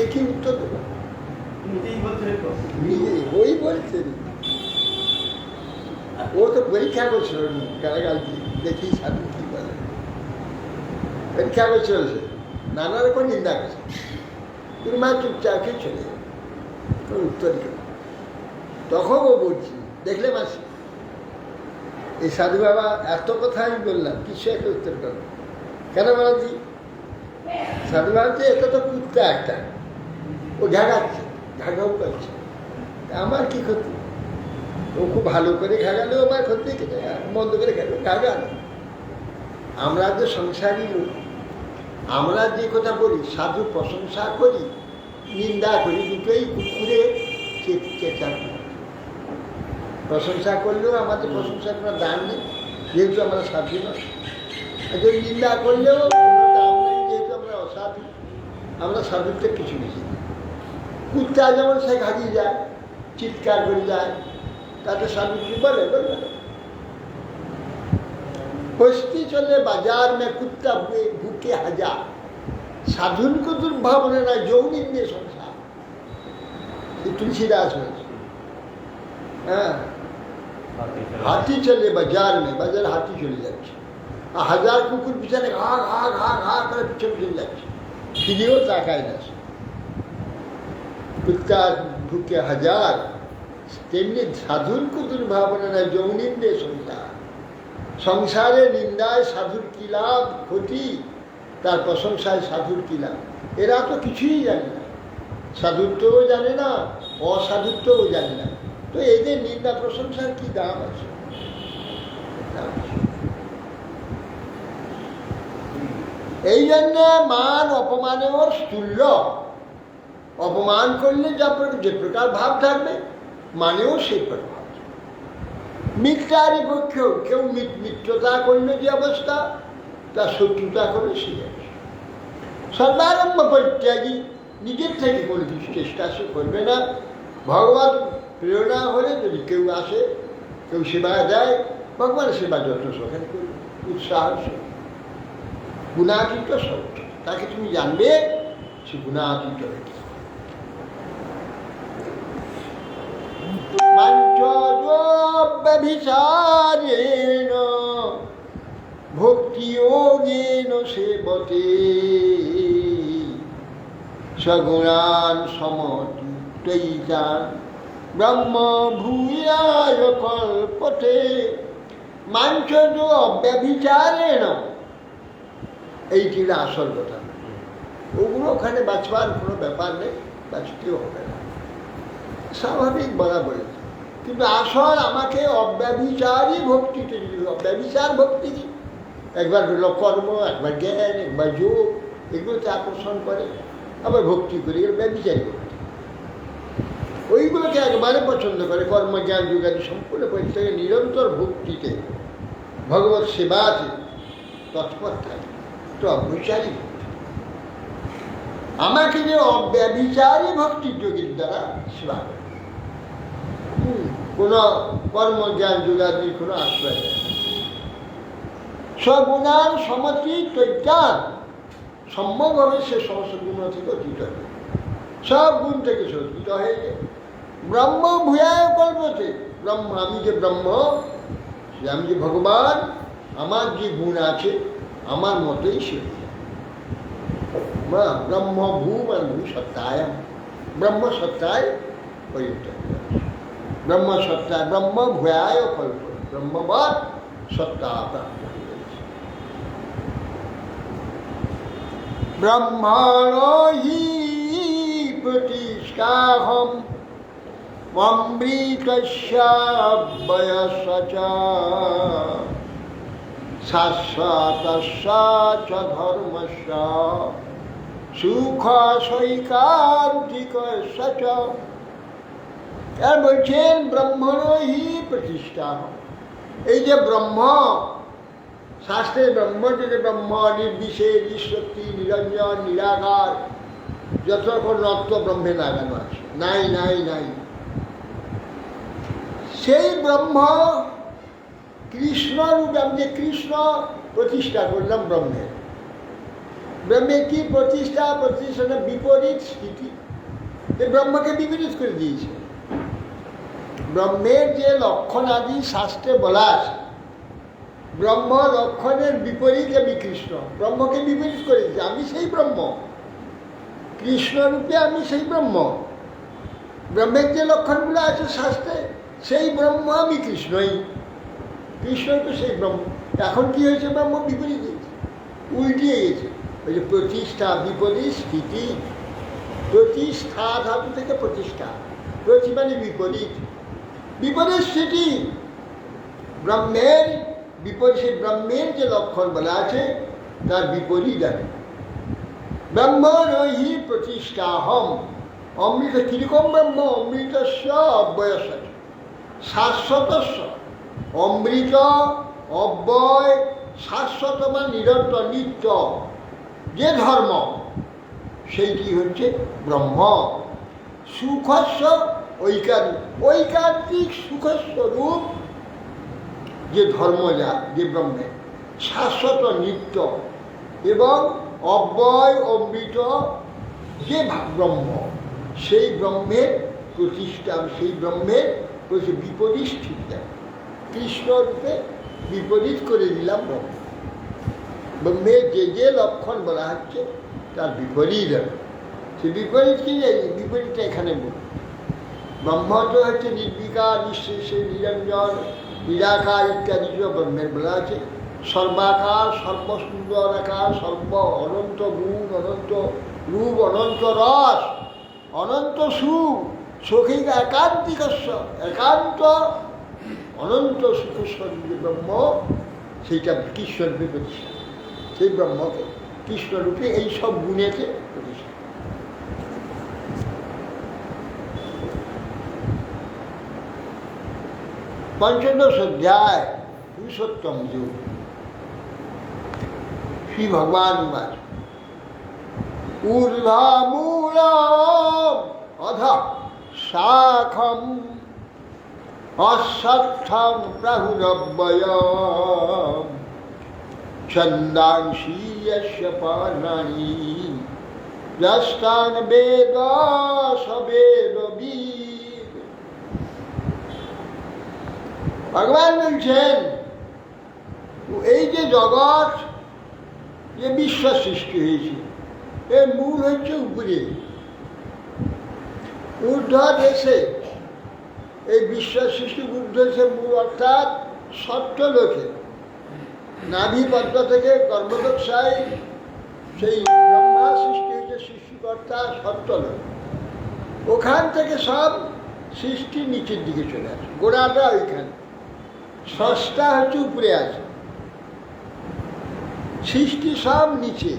এ কি উত্তর দেব? ওই বলছে, ও তো পরীক্ষা করছিল গালাগাল দিয়ে, দেখি সাধু কি বলে, পরীক্ষা করছিল, সে নানা রকম নিন্দা করছে। গুরু মা চুপচাপকে চলে গেল, কোনো উত্তর দিল। তখন ও বলছি দেখলে মাসি, এই সাধু বাবা এত কথা আমি বললাম, কিছু একটা উত্তর করো। কেন বলছি? সাধু বাবা এটা তো কুত্তা একটা, ও ঘাগাচ্ছে, ঘাঘাও করছে, আমার কি ক্ষতি? ও খুব ভালো করে ঘাগালেও আমার ক্ষতি, বন্ধ করে ঘাগাল। আমরা যে সংসারী লোক, আমরা যে কথা বলি, সাধু প্রশংসা করি নিন্দা করি, দুটোই কুকুরে চেঁচা করি। প্রশংসা করলেও আমাদের প্রশংসার কোনো দাম নেই, যেহেতু আমরা সাধু নয়। যদি নিন্দা করলেও কোনো দাম নেই, যেহেতু আমরা অসাধু। আমরা সাধুত্বের কিছু বেশি নেই। কুত্তা যেমন সে ঘাগিয়ে যায়, চিৎকার করে যায়, তাতে সাধু কিছু বলে বলবে না। बस्ती चले बाजार में कुत्ता भूखे हजार, साधुन को दुर्भावना ना যৌনিন্দে সংসার। तुलसीदास में हाथी चले बाजार में, बाजार हाथी चले যাচ্ছে, আর হাজার কুকুর পিছনে ঘা ঘা ঘা ঘা করে পিছনে চলে যাচ্ছে, ফিরেও তাকায় না। কুত্তা ভুকে হাজার, তেমনি সাধুর কো দুর্ভাবনা না যৌনিন্দে সংসার। সংসারে নিন্দায় সাধুর কি লাভ ক্ষতি, তার প্রশংসায় সাধুর কি লাভ। এরা তো কিছুই জানে না, সাধুত্বও জানে না, অসাধুত্বও জানে না, তো এদের নিন্দা প্রশংসার কি দাম আছে? এই জন্য মান অপমানেও স্থূল্য। অপমান করলে যে প্রকার ভাব থাকবে, মানেও সেই প্রকার। মিথ্যারই পক্ষেও কেউ মিত্রতা করলে যে অবস্থা, তার শত্রুতা করে সেই অবস্থা। সর্বারম্ভ পরিত্যাগী, নিজের থেকে কোনো কিছু চেষ্টা সে করবে না। ভগবান প্রেরণা হলে যদি কেউ আসে, কেউ সেবা দেয়, ভগবানের সেবা যত্ন সহকারে করবে, উৎসাহ। গুণাতীত সব, তাকে তুমি জানবে সে গুণাতীত হয়েছে। ব্যভিচারেণ ভক্তিযোগেন সেবতে সগুণান সমতিতান ব্রহ্ম ভূয়ায় কল্পতে। মাঞ্চজ ব্যভিচারেণ, এইটি আসল কথা। ওগুলো ওখানে বাঁচবার কোনো ব্যাপার নেই, বাঁচতেও হবে না, স্বাভাবিক বলা বলেছে। কিন্তু আসল আমাকে অব্যভিচারী ভক্তিতে, অব্যভিচার ভক্তি কি? একবার হলো কর্ম, একবার জ্ঞান, একবার যোগ, এগুলোতে আকর্ষণ করে, আবার ভক্তি করি, এগুলো ব্যভিচারী ভক্তি। ওইগুলোকে একবারে পছন্দ করে, কর্ম জ্ঞান যোগাদি সম্পূর্ণ পরিত্যাগে নিরন্তর ভক্তিতে, ভগবত সেবাতে তৎপর থাকে, তো অব্যভিচারী ভক্তি। আমাকে যে অব্যভিচারী ভক্তির যোগীর দ্বারা সেবা করে, কোনো কর্ম জ্ঞান যোগাদির কোনো আশ্রয় নেই। সগুণার সমতি তৈজ্ঞান, সম্যকভাবে সে সমস্ত গুণ থেকে অতীত হয়ে, সব গুণ থেকে সে অতীত হয়ে যায়। ব্রহ্ম ভূয়ায় কল্পতে, ব্রহ্ম আমি যে ব্রহ্ম, আমি যে ভগবান, আমার যে গুণ আছে আমার মতোই সে ব্রহ্ম ভূমান ভূ সত্তায়াম, ব্রহ্ম সত্তায় পরিত্যাগ, ব্রহ্ম সত্তা ব্রহ্ম ভূয়ায় কল্প, ব্রহ্মবাদ সত্তা প্রাপ্ত হয়ে গেছে। ব্রহ্মণ হি প্রতিষ্ঠাহম অমৃতস্য শাশ্বতস্য চ ধর্মস্য সুখ সৈকান্তিকস্য চ। আর বলছেন ব্রহ্মণ হি প্রতিষ্ঠা, এই যে ব্রহ্ম, শাস্ত্রের ব্রহ্ম যে ব্রহ্ম নির্বিশেষ, নিঃশক্তি, নিরঞ্জন, নিরাকার, যত রকম রত্ন ব্রহ্মে লাগানো আছে, নাই নাই নাই, সেই ব্রহ্ম কৃষ্ণ রূপে, আমি যে কৃষ্ণ প্রতিষ্ঠা করলাম ব্রহ্মের, ব্রহ্মের কি প্রতিষ্ঠা? প্রতিষ্ঠানের বিপরীত স্থিতি, এই ব্রহ্মকে বিপরীত করে দিয়েছে। ব্রহ্মের যে লক্ষণ আদি শাস্ত্রে বলা আছে, ব্রহ্ম লক্ষণের বিপরীত আমি কৃষ্ণ, ব্রহ্মকে বিপরীত করে দিয়েছে। আমি সেই ব্রহ্ম, কৃষ্ণরূপে আমি সেই ব্রহ্ম, ব্রহ্মের যে লক্ষণগুলো আছে শাস্ত্রে, সেই ব্রহ্ম আমি কৃষ্ণই, কৃষ্ণরূপে সেই ব্রহ্ম। এখন কি হয়েছে? ব্রহ্ম বিপরীত হয়েছে, উল্টিয়ে গেছে। ওই যে প্রতিষ্ঠা বিপরীত স্থিতি, প্রতিষ্ঠা ধাতু থেকে প্রতিষ্ঠা, প্রতি মানে বিপরীত, বিপরীত স্থিতি, ব্রহ্মের বিপরীত, সেই ব্রহ্মের যে লক্ষণ বলা আছে তার বিপরীত আছে। ব্রহ্মণ হি প্রতিষ্ঠাহম, অমৃত কিরকম ব্রহ্ম? অমৃতস্য অব্যয়স্য শাশ্বতস্য, অমৃত অব্যয়, শাশ্বত মানে নিরন্তর নিত্য যে ধর্ম, সেইটি হচ্ছে ব্রহ্ম। সুখস্য ঐকান্তিক, ঐকান্তিক সুখস্বরূপ যে ধর্ম, যা যে ব্রহ্মের শাশ্বত নিত্য এবং অব্যয় অমৃত যে ব্রহ্ম, সেই ব্রহ্মের প্রতিষ্ঠা, সেই ব্রহ্মের বিপরীত স্থিতিটা কৃষ্ণরূপে বিপরীত করে দিলাম ব্রহ্ম। ব্রহ্মের যে যে লক্ষণ বলা হচ্ছে তার বিপরীত, সে বিপরীত কি? বিপরীতটা এখানে বলুন। ব্রহ্ম তো হচ্ছে নির্বিকার, নিঃশেষে, নিরঞ্জন, নিরাকার ইত্যাদি ব্রহ্মের বলা আছে। সর্বাকার, সর্বসুন্দর আকার, সর্ব অনন্ত গুণ, অনন্ত রূপ, অনন্ত রস, অনন্ত সুখ, সুখী একান্তিকস্য, একান্ত অনন্ত সুখস্বরূপ যে ব্রহ্ম, সেইটা কৃষ্ণরূপে প্রতিষ্ঠা, সেই ব্রহ্মকে কৃষ্ণরূপে এই সব গুণেতে প্রতিষ্ঠা। পঞ্চদশ অধ্যায় পুরুষোত্তম যুগ, শ্রী ভগবান বাচ ঊর্ধ্বমূল অধঃ শাখম অশ্বত্থং প্রাহুরব্বয়ম ছন্দাংসি যস্য পর্ণানি যস্তান বেদ স বেদবিদ। ভগবান বলছেন, এই যে জগৎ, যে বিশ্ব সৃষ্টি হয়েছে, এর মূল হচ্ছে উপরে, ঊর্ধ্ব দেশে, এই বিশ্ব সৃষ্টি ঊর্ধ্ব দেশে মূল, অর্থাৎ সত্যলোকে, নাভিপদ্ম থেকে গর্ভদক্ষায় সেই ব্রহ্মা সৃষ্টি হয়েছে, সৃষ্টিকর্তা সত্যলোক, ওখান থেকে সব সৃষ্টি নিচের দিকে চলে আসে, গোড়াটা ওইখানে, স্রষ্টা হচ্ছে উপরে আছে, সৃষ্টি সব নিচে,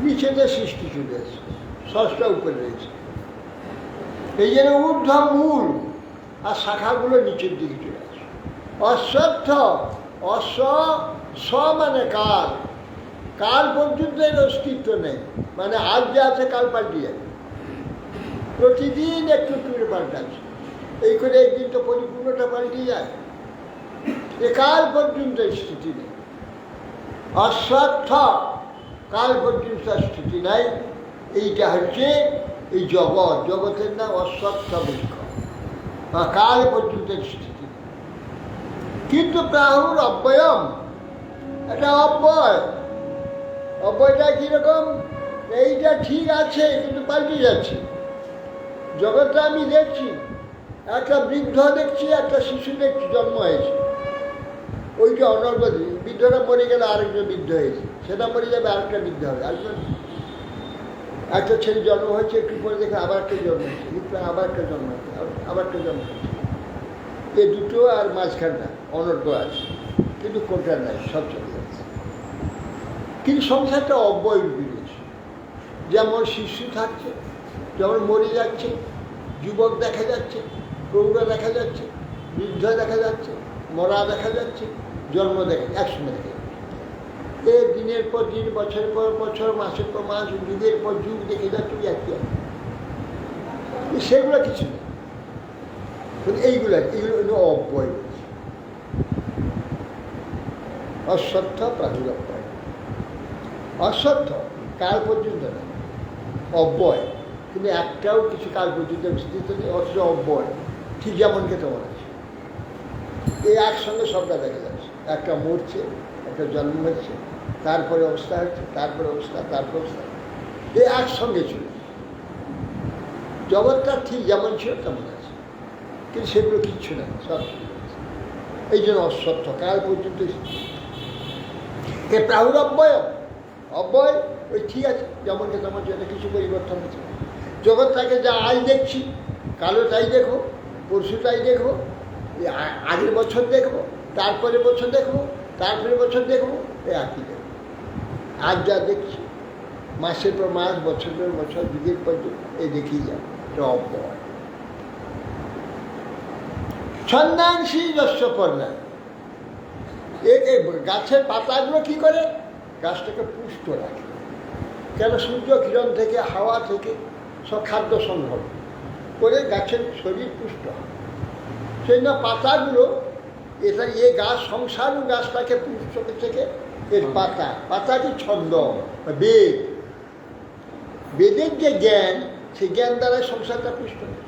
নিচেতে সৃষ্টি চলে আসে, স্রষ্টা উপরে রয়েছে। এই জন্য ঊর্ধ্ব মূল আর শাখাগুলো নিচের দিকে চলে আসে। অশ্বত্থ, অশ্ব, স মানে কাল, কাল পর্যন্ত এর অস্তিত্ব নেই, মানে আজ যে আছে কাল পাল্টে যাবে, প্রতিদিন একটু করে পাল্টাচ্ছে, এই করে একদিন তো পরিপূর্ণটা পাল্টে যায়, এ কাল পর্যন্ত স্থিতি নেই। অশ্বত্থ, কাল পর্যন্ত স্থিতি নাই, এইটা হচ্ছে এই জগৎ, জগতের নাম অশ্বত্থ বৃক্ষ, কাল পর্যন্ত স্থিতি। কিন্তু প্রাহুর অব্যয়ম, এটা অব্যয়, অব্যয়টা কীরকম, এইটা ঠিক আছে কিন্তু পাল্টে যাচ্ছে। জগৎটা আমি দেখছি, একটা বৃদ্ধ দেখছি, একটা শিশু দেখছি, জন্ম হয়েছে, ওইটা অনর্গতি, বৃদ্ধটা মরে গেলে আরেকজন বৃদ্ধ হয়েছে, সেটা মরে যাবে, আরেকটা বৃদ্ধ হবে, আরেকজন, একটা ছেলে জন্ম হয়েছে, একটু পরে দেখে আবার একটা জন্ম হয়েছে, একটু আবার একটা জন্ম হয়েছে, আবার একটা জন্ম হয়েছে, এই দুটো আর মাঝখানটা অনর্গ আছে, কিন্তু কোনটা নাই, সব চলে যাচ্ছে। কিন্তু সংসারটা অব্যয় রয়েছে, যেমন শিশু থাকছে, যেমন মরে যাচ্ছে, যুবক দেখা যাচ্ছে, প্রৌঢ় দেখা যাচ্ছে, বৃদ্ধ দেখা যাচ্ছে, মরা দেখা যাচ্ছে, জন্ম দেখা, একসঙ্গে দেখা যাচ্ছে। এ দিনের পর দিন, বছরের পর বছর, মাসের পর মাস, যুগের পর যুগ দেখে যাচ্ছে, একই আছে, সেগুলো কিছু নেই। এইগুলো হলো অব্যয়, অশ্বত্থ প্রাহুরব্যয়। অশ্বত্থ কাল পর্যন্ত নেই, অব্যয়, কিন্তু একটাও কিছু কাল পর্যন্ত স্থিত নেই, অথচ অব্যয়, ঠিক যেমনকে তেমন আছে। এই একসঙ্গে সবটা দেখা যাচ্ছে, একটা মরছে, একটা জন্ম হচ্ছে, তারপরে অবস্থা হচ্ছে, তারপরে অবস্থা, তারপরে অবস্থা, এই একসঙ্গে চলে। জগৎটা ঠিক যেমন ছিল তেমন আছে, কিন্তু সেগুলো কিচ্ছু নেই, সব চলে যাচ্ছে। এই জন্য অশ্বত্থ কাল পর্যন্ত। এ প্রাহুর অব্যয়, অব্যয় ওই ঠিক আছে, যেমনকে তেমন ছিল, কিছু পরিবর্তন হচ্ছে। জগৎটাকে যা আজ দেখছি, কালো তাই দেখো, পরশু তাই দেখো, আগের বছর দেখবো, তারপরে বছর দেখবো, তারপরে বছর দেখবো, এই একই দেখবো। আজ যা দেখছি, মাসের পর মাস, বছর পর বছর, যুগের পর যুগ, এই দেখেই যাবে, এটা অব্যয়। ছন্দাংশী যস্য পর্ণায়, এই গাছের পাতাগুলো কি করে, গাছটাকে পুষ্ট রাখে, কেন সূর্য কিরণ থেকে, হাওয়া থেকে সব খাদ্য সংগ্রহ করে গাছের শরীর পুষ্ট হয়। সেই না পাতাগুলো, এটা এ গাছ, সংসার গাছটাকে পুষ্ট থেকে, এর পাতা, পাতাটি ছন্দ, বেদ, বেদের যে জ্ঞান, সেই জ্ঞান দ্বারা সংসারটা পুষ্ট হয়।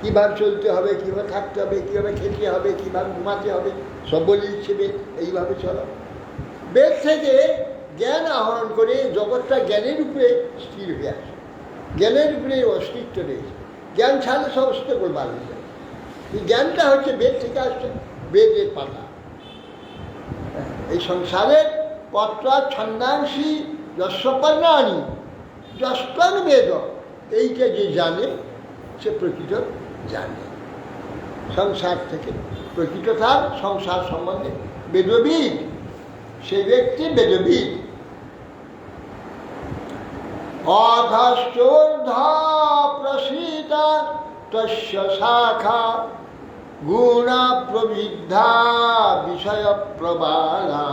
কীভাবে চলতে হবে, কীভাবে থাকতে হবে, কীভাবে খেতে হবে, কীভাবে ঘুমাতে হবে, সব বলে দিচ্ছে বেদ, এইভাবে চলো। বেদ থেকে জ্ঞান আহরণ করে জগৎটা জ্ঞানের উপরে স্থির হয়ে আসে, জ্ঞানের উপরে অস্তিত্ব রয়েছে, জ্ঞান ছাড়লে সব অস্তিত্ব গোলমাল হয়ে যায়। এই জ্ঞানটা হচ্ছে বেদ থেকে আসছে, বেদের পাতা। এই সংসারের পত্র ছন্দাংশী যস্য পর্ণানি যস্তন বেদ, এইটা যে জানে সে প্রকৃত জানে। সংসার থেকে প্রকৃত তার সংসার সম্বন্ধে বেদবিদ, সে ব্যক্তি বেদবিদ। অধশ্চোর্ধ্বা প্রসীতা তস্য শাখা গুণা প্রবিদ্ধা বিষয় প্রবালা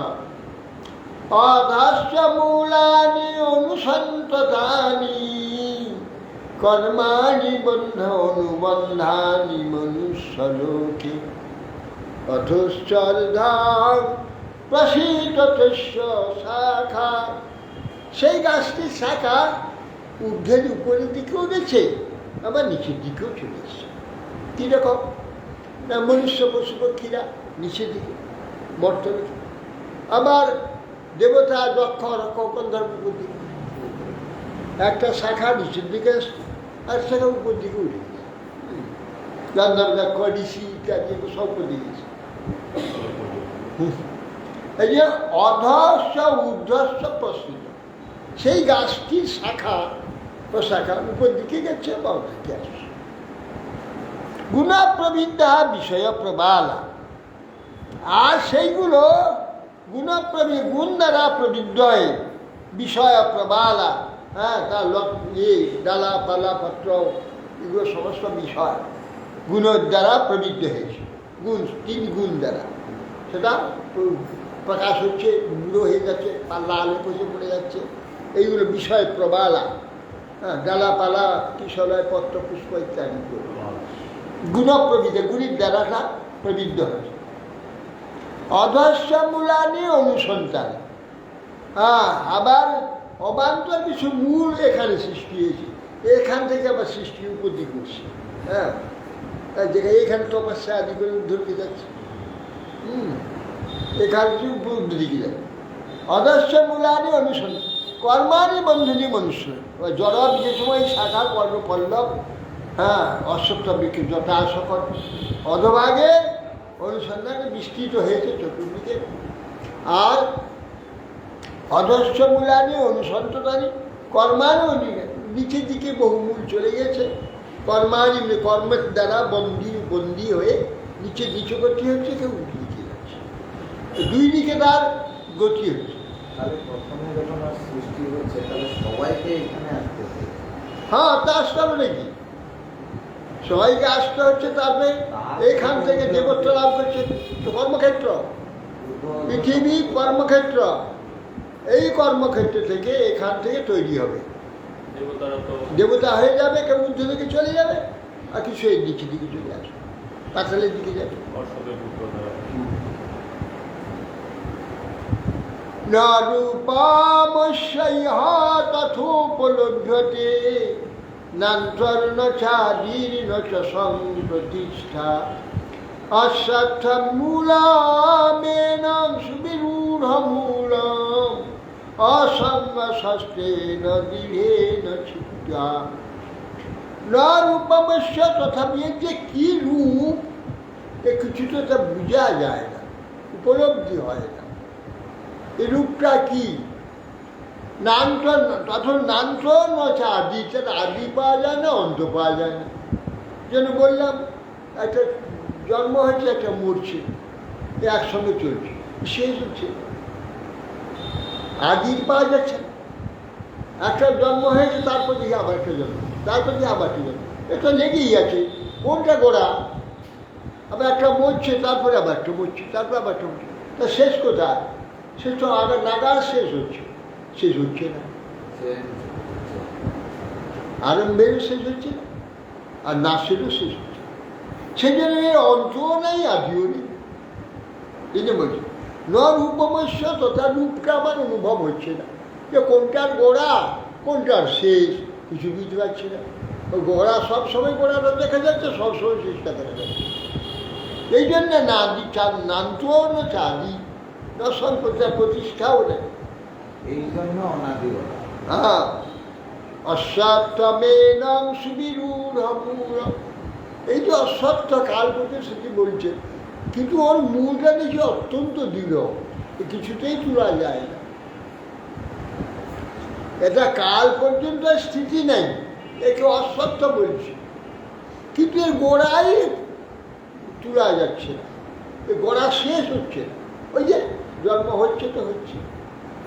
অধশ্চ মূলানি অনুসন্ততানি কর্মাণি বন্ধ অনুবন্ধানি মনুষ্যলোকে অধশ্চোর্ধ্বা প্রসীতা তস্য শাখা, সেই গাছটির শাখা ঊর্ধ্বের উপরের দিকেও গেছে, আবার নিচের দিকেও চলে এসছে। কীরকম না, মনুষ্য পশু পক্ষীরা নিচের দিকে বর্তমানে, আবার দেবতা যক্ষ রক্ষ গন্ধর্ব উপর দিকে, একটা শাখা নিচের দিকে আসছে, আর শাখা উপর দিকে উঠে গেছে। গন্ধর্ব যক্ষ ঋষি ইত্যাদি সব উপর দিকে গেছে। এই যে অধস্য ঊর্ধ্বস্য প্রসৃত, সেই গাছটির শাখা প্রশাখা উপর দিকে গেছে বা দিকে আসছে। গুণপ্রবিদ্ধা বিষয় প্রবালা, আর সেইগুলো গুণ দ্বারা প্রবৃদ্ধ হয়ে বিষয় প্রবালা, হ্যাঁ, তার ডালা পালা পত্র এগুলো সমস্ত বিষয় গুণের দ্বারা প্রবৃদ্ধ হয়েছে। তিন গুণ দ্বারা সেটা প্রকাশ হচ্ছে, বুড়ো হয়ে যাচ্ছে, পাল্লা আলো পচে পড়ে যাচ্ছে, এইগুলো বিষয় প্রবালা, হ্যাঁ, ডালাপালা কিশলয় পত্র পুষ্প ইত্যাদি গুণপ্রবৃদ্ধ, গুণের দ্বারাটা প্রবৃদ্ধ হয়েছে। অধস্য মূলানি অনুসন্ধান, হ্যাঁ, আবার অবান্তর কিছু মূল এখানে সৃষ্টি হয়েছে, এখান থেকে আবার সৃষ্টি উপদি করছে, হ্যাঁ, যেখানে এখানে তপস্যা আদি করে উদ্ধরকে যাচ্ছে, এখানে উপর দিকে যাচ্ছে। অধস্য মূলানি অনুসন্ধান কর্মানি বন্ধনী মনুষ্য, জড়ব যে সময় শাখা কর্ম পল্লব, হ্যাঁ, অশ্বত্থ বৃক্ষ যথা সকল অধভাগে অনুসন্ধানে বিস্তৃত হয়েছে চতুর্দিকে। আর অধস্য মূলানি অনুসন্ধানী কর্মানি নিচের দিকে বহুমূল চলে গেছে, কর্মানি কর্মের দ্বারা বন্দী হয়ে নিচে গতি হচ্ছে, কেউ উঠে দিকে যাচ্ছে, দুই দিকে তার গতি হচ্ছে। তাহলে প্রথমে যখন আর সৃষ্টি হচ্ছে তাহলে সবাইকে এখানে আসতে হবে। হ্যাঁ, তা আসতে হবে নাকি, সবাইকে আসতে হচ্ছে। তারপরে এখান থেকে দেবত্ব লাভ করছে, কর্মক্ষেত্র, পৃথিবী কর্মক্ষেত্র, এই কর্মক্ষেত্র থেকে এখান থেকে তৈরি হবে, দেবতা হয়ে যাবে, কেউ ঊর্ধ্ব দিকে চলে যাবে, আর কিছু এই নিচের দিকে চলে আসবে, পাতালের দিকে যাবে। না রূপামস্যৈহ তথোপলভ্যতে নান্তর্ন চাদীর্ণ চ সংপ্রতিষ্ঠা অশ্বত্থম মূলামেনাং সুবিরূঢ়মূলম অসঙ্গ ষষ্ঠেন দৃঢ়েন চিত্তা। না রূপমস্য, তথাপি এর যে কী রূপ, এ কিছুটা তা বোঝা যায় না, উপলব্ধি হয় না। এই রূপটা কি? নান্ত নচা আদি, আদি পাওয়া যায় না, অন্ত পাওয়া যায় না। যেন বললাম, একটা জন্ম হয়েছে, একটা মরছে, একসঙ্গে চলছে, শেষ হচ্ছে, আদির পাওয়া যাচ্ছে না। একটা জন্ম হয়েছে, তারপর দিকে আবার একটা জন্ম, তারপর দিকে আবার একটা জন্ম, এটা লেগেই আছে, কোনটা গোড়া? আবার একটা মরছে, তারপরে আবার একটা মরছে, তারপরে আবার একটা মরছে, তা শেষ কোথায়? শেষ তো আগে নাগাল শেষ হচ্ছে, শেষ হচ্ছে না, আরম্ভেরও শেষ হচ্ছে না, আর নাশেরও শেষ হচ্ছে। সেই জন্য অন্তও নেই, আদিও নেই। এই যে বলছি ন রূপমস্য, তথা রূপটা আমার অনুভব হচ্ছে না, যে কোনটার গোড়া কোনটার শেষ কিছু বুঝতে পারছি না। ওই গোড়া সবসময় গোড়াটা দেখা যাচ্ছে, সবসময় শেষটা দেখা যাচ্ছে। এই জন্যে নান্তও না চাঁদি দর্শন প্রতিষ্ঠাও নেই, এই জন্য অনাদিবলা। হ্যাঁ, অশ্বত্থমেনং সুবিরূঢ়মূলম, এই যে অশ্বত্থ কাল করতে সেটি বলছে, কিন্তু ওর মূলটা দেখি অত্যন্ত দৃঢ়, কিছুতেই তোলা যায় না। এটা কাল পর্যন্ত স্থিতি নেই, একে অশ্বত্থ বলছে, কিন্তু এর গোড়াই তোলা যাচ্ছে না, এর গোড়া শেষ হচ্ছে না। ওই যে জন্ম হচ্ছে তো হচ্ছে,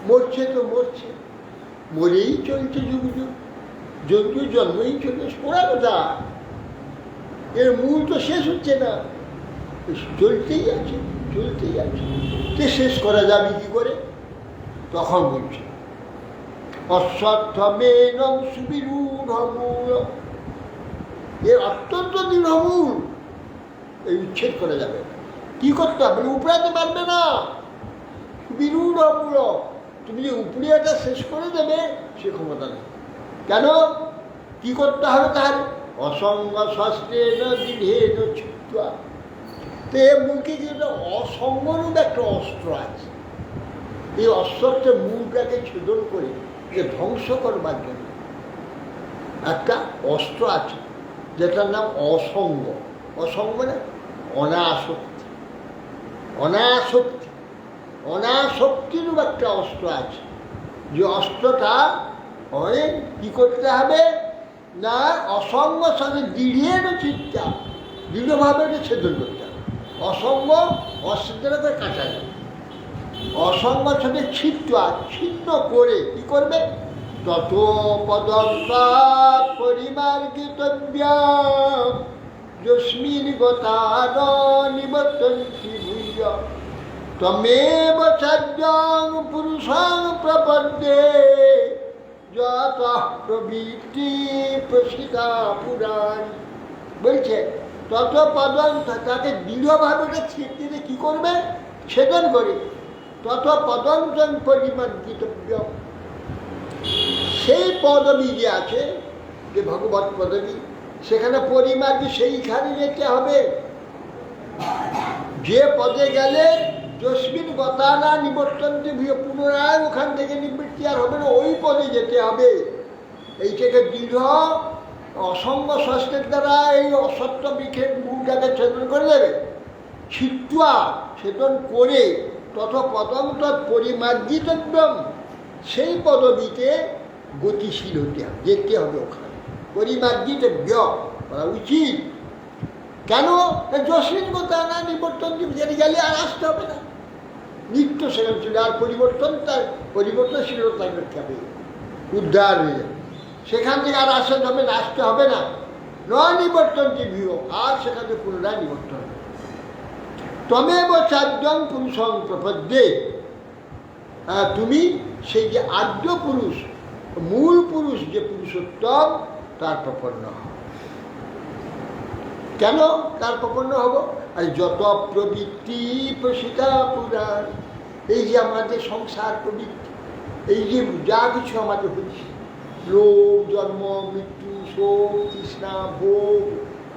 মরছে তো মরছে, মরেই চলছে যুগ যুগ, জন্তু জন্মই চলছে, পড়া কথা, এর মূল তো শেষ হচ্ছে না, চলতেই আছে, চলতেই আছে। কে শেষ করা যাবে কি করে? তখন বলছে অশ্বত্থমেনং সুবিরূঢ়মূলম, এর অত্যন্ত দৃঢ়মূল, এই উচ্ছেদ করা যাবে না। কি করতে হবে? উপড়াতে পারবে না, সুবিরূঢ়মূলম, তুমি যে উপরিয়াটা শেষ করে দেবে সে ক্ষমতা নেই। কেন? কি করতে হবে তাহলে? অসঙ্গ ষষ্ঠেন দৃঢ়েন চিত্তা। তো এর মুখে যেটা অসঙ্গরূপ একটা অস্ত্র আছে, এই অস্ত্রের মূলটাকে ছেদন করে যে ধ্বংস করবার জন্য একটা অস্ত্র আছে, যেটার নাম অসঙ্গ। অসঙ্গ মানে অনাসক্তি, অনাসক্তি, অনাসক্তিরূপ একটা অস্ত্র আছে, যে অস্ত্রটা অনেক কী করতে হবে না, অসঙ্গ সাথে দৃঢ়ের চিত্তা, দৃঢ়ভাবে এটা ছেদন করতে হবে। অসঙ্গ অসিদ্ধের করে কাটা যাবে, অসঙ্গ সাথে ছিন্ন করে কি করবে, তত পদন্তাৎ পরিমার্গিতব্য যস্মিন গতান নিবর্তন্তি ভূয় তমেব চার্যং পুরুষং প্রপদ্যে যতঃ প্রবৃত্তি প্রসিতা পুরাণ। বলছে তত পদন্ত, তাকে দৃঢ়ভাবে ছিটতে কি করবে, ছেদন করে, তত পদন্তন পরিমার্গিতব্য, সেই পদবী যে আছে, যে ভগবত পদবী, সেখানে পরিমার্গী সেইখানে যেতে হবে। যে পদে গেলে যস্মিন গতানা নিবর্তন্তি ভূয়, পুনরায় ওখান থেকে নিবৃত্তি আর হবে না, ওই পদে যেতে হবে। এইটাকে দৃঢ় অসঙ্গ ষষ্ঠের দ্বারা এই অসত্য বৃক্ষের মূলটাকে ছেদন করে দেবে, ছিট্টুয়া ছেদন করে তত পদম তৎ পরিমার্জিতব্যম, সেই পদবীতে গতিশীল হতে হবে, যেতে হবে ওখানে, পরিমার্জিতব্য করা উচিত। কেন? যস্মিন গতানা নিবর্তন্তি, যেতে গেলে আর আসতে হবে না, নিত্য সেখানে ছিল, আর পরিবর্তনশীলতা করতে হবে, উদ্ধার হয়ে যাবে, সেখান থেকে আর আসতে হবে না, আসতে হবে না, নিবর্তন্তি ভিও, আর সেখান থেকে পুনরায় নিবর্তন হবে। তমেব চার্যং পুরুষং প্রপদ্যে, তুমি সেই যে আদ্য পুরুষ, মূল পুরুষ যে পুরুষোত্তম, তার প্রপন্ন হও। কেন তার প্রপন্ন হব? আর যত প্রবৃত্তি প্রসিতা পুরাণ, এই যে আমাদের সংসার প্রবৃত্তি, এই যে যা কিছু আমাদের হচ্ছে, রোগ জন্ম মৃত্যু শোক তৃষ্ণা ভোগ,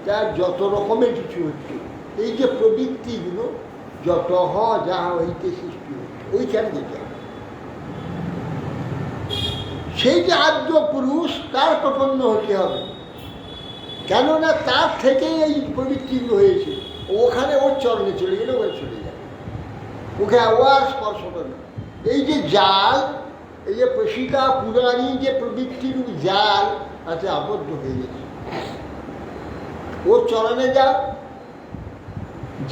যার যত রকমের কিছু হচ্ছে, এই যে প্রবৃত্তিগুলো যত যা হইতে সৃষ্টি হচ্ছে, ওইখানে যেতে হবে। সেই যে আদ্য পুরুষ, তার প্রপন্ন হতে হবে, কেননা তার থেকেই এই প্রবৃত্তিগুলো হয়েছে। ওখানে ওর চরণে চলে গেলে ওখানে চলে যাবে, ওকে আবার স্পর্শ করবে। এই যে জাল, এই যে প্রসিতা পুরাণী যে প্রবৃত্তির জাল আছে, আবদ্ধ হয়ে গেছে, ওর চরণে যা,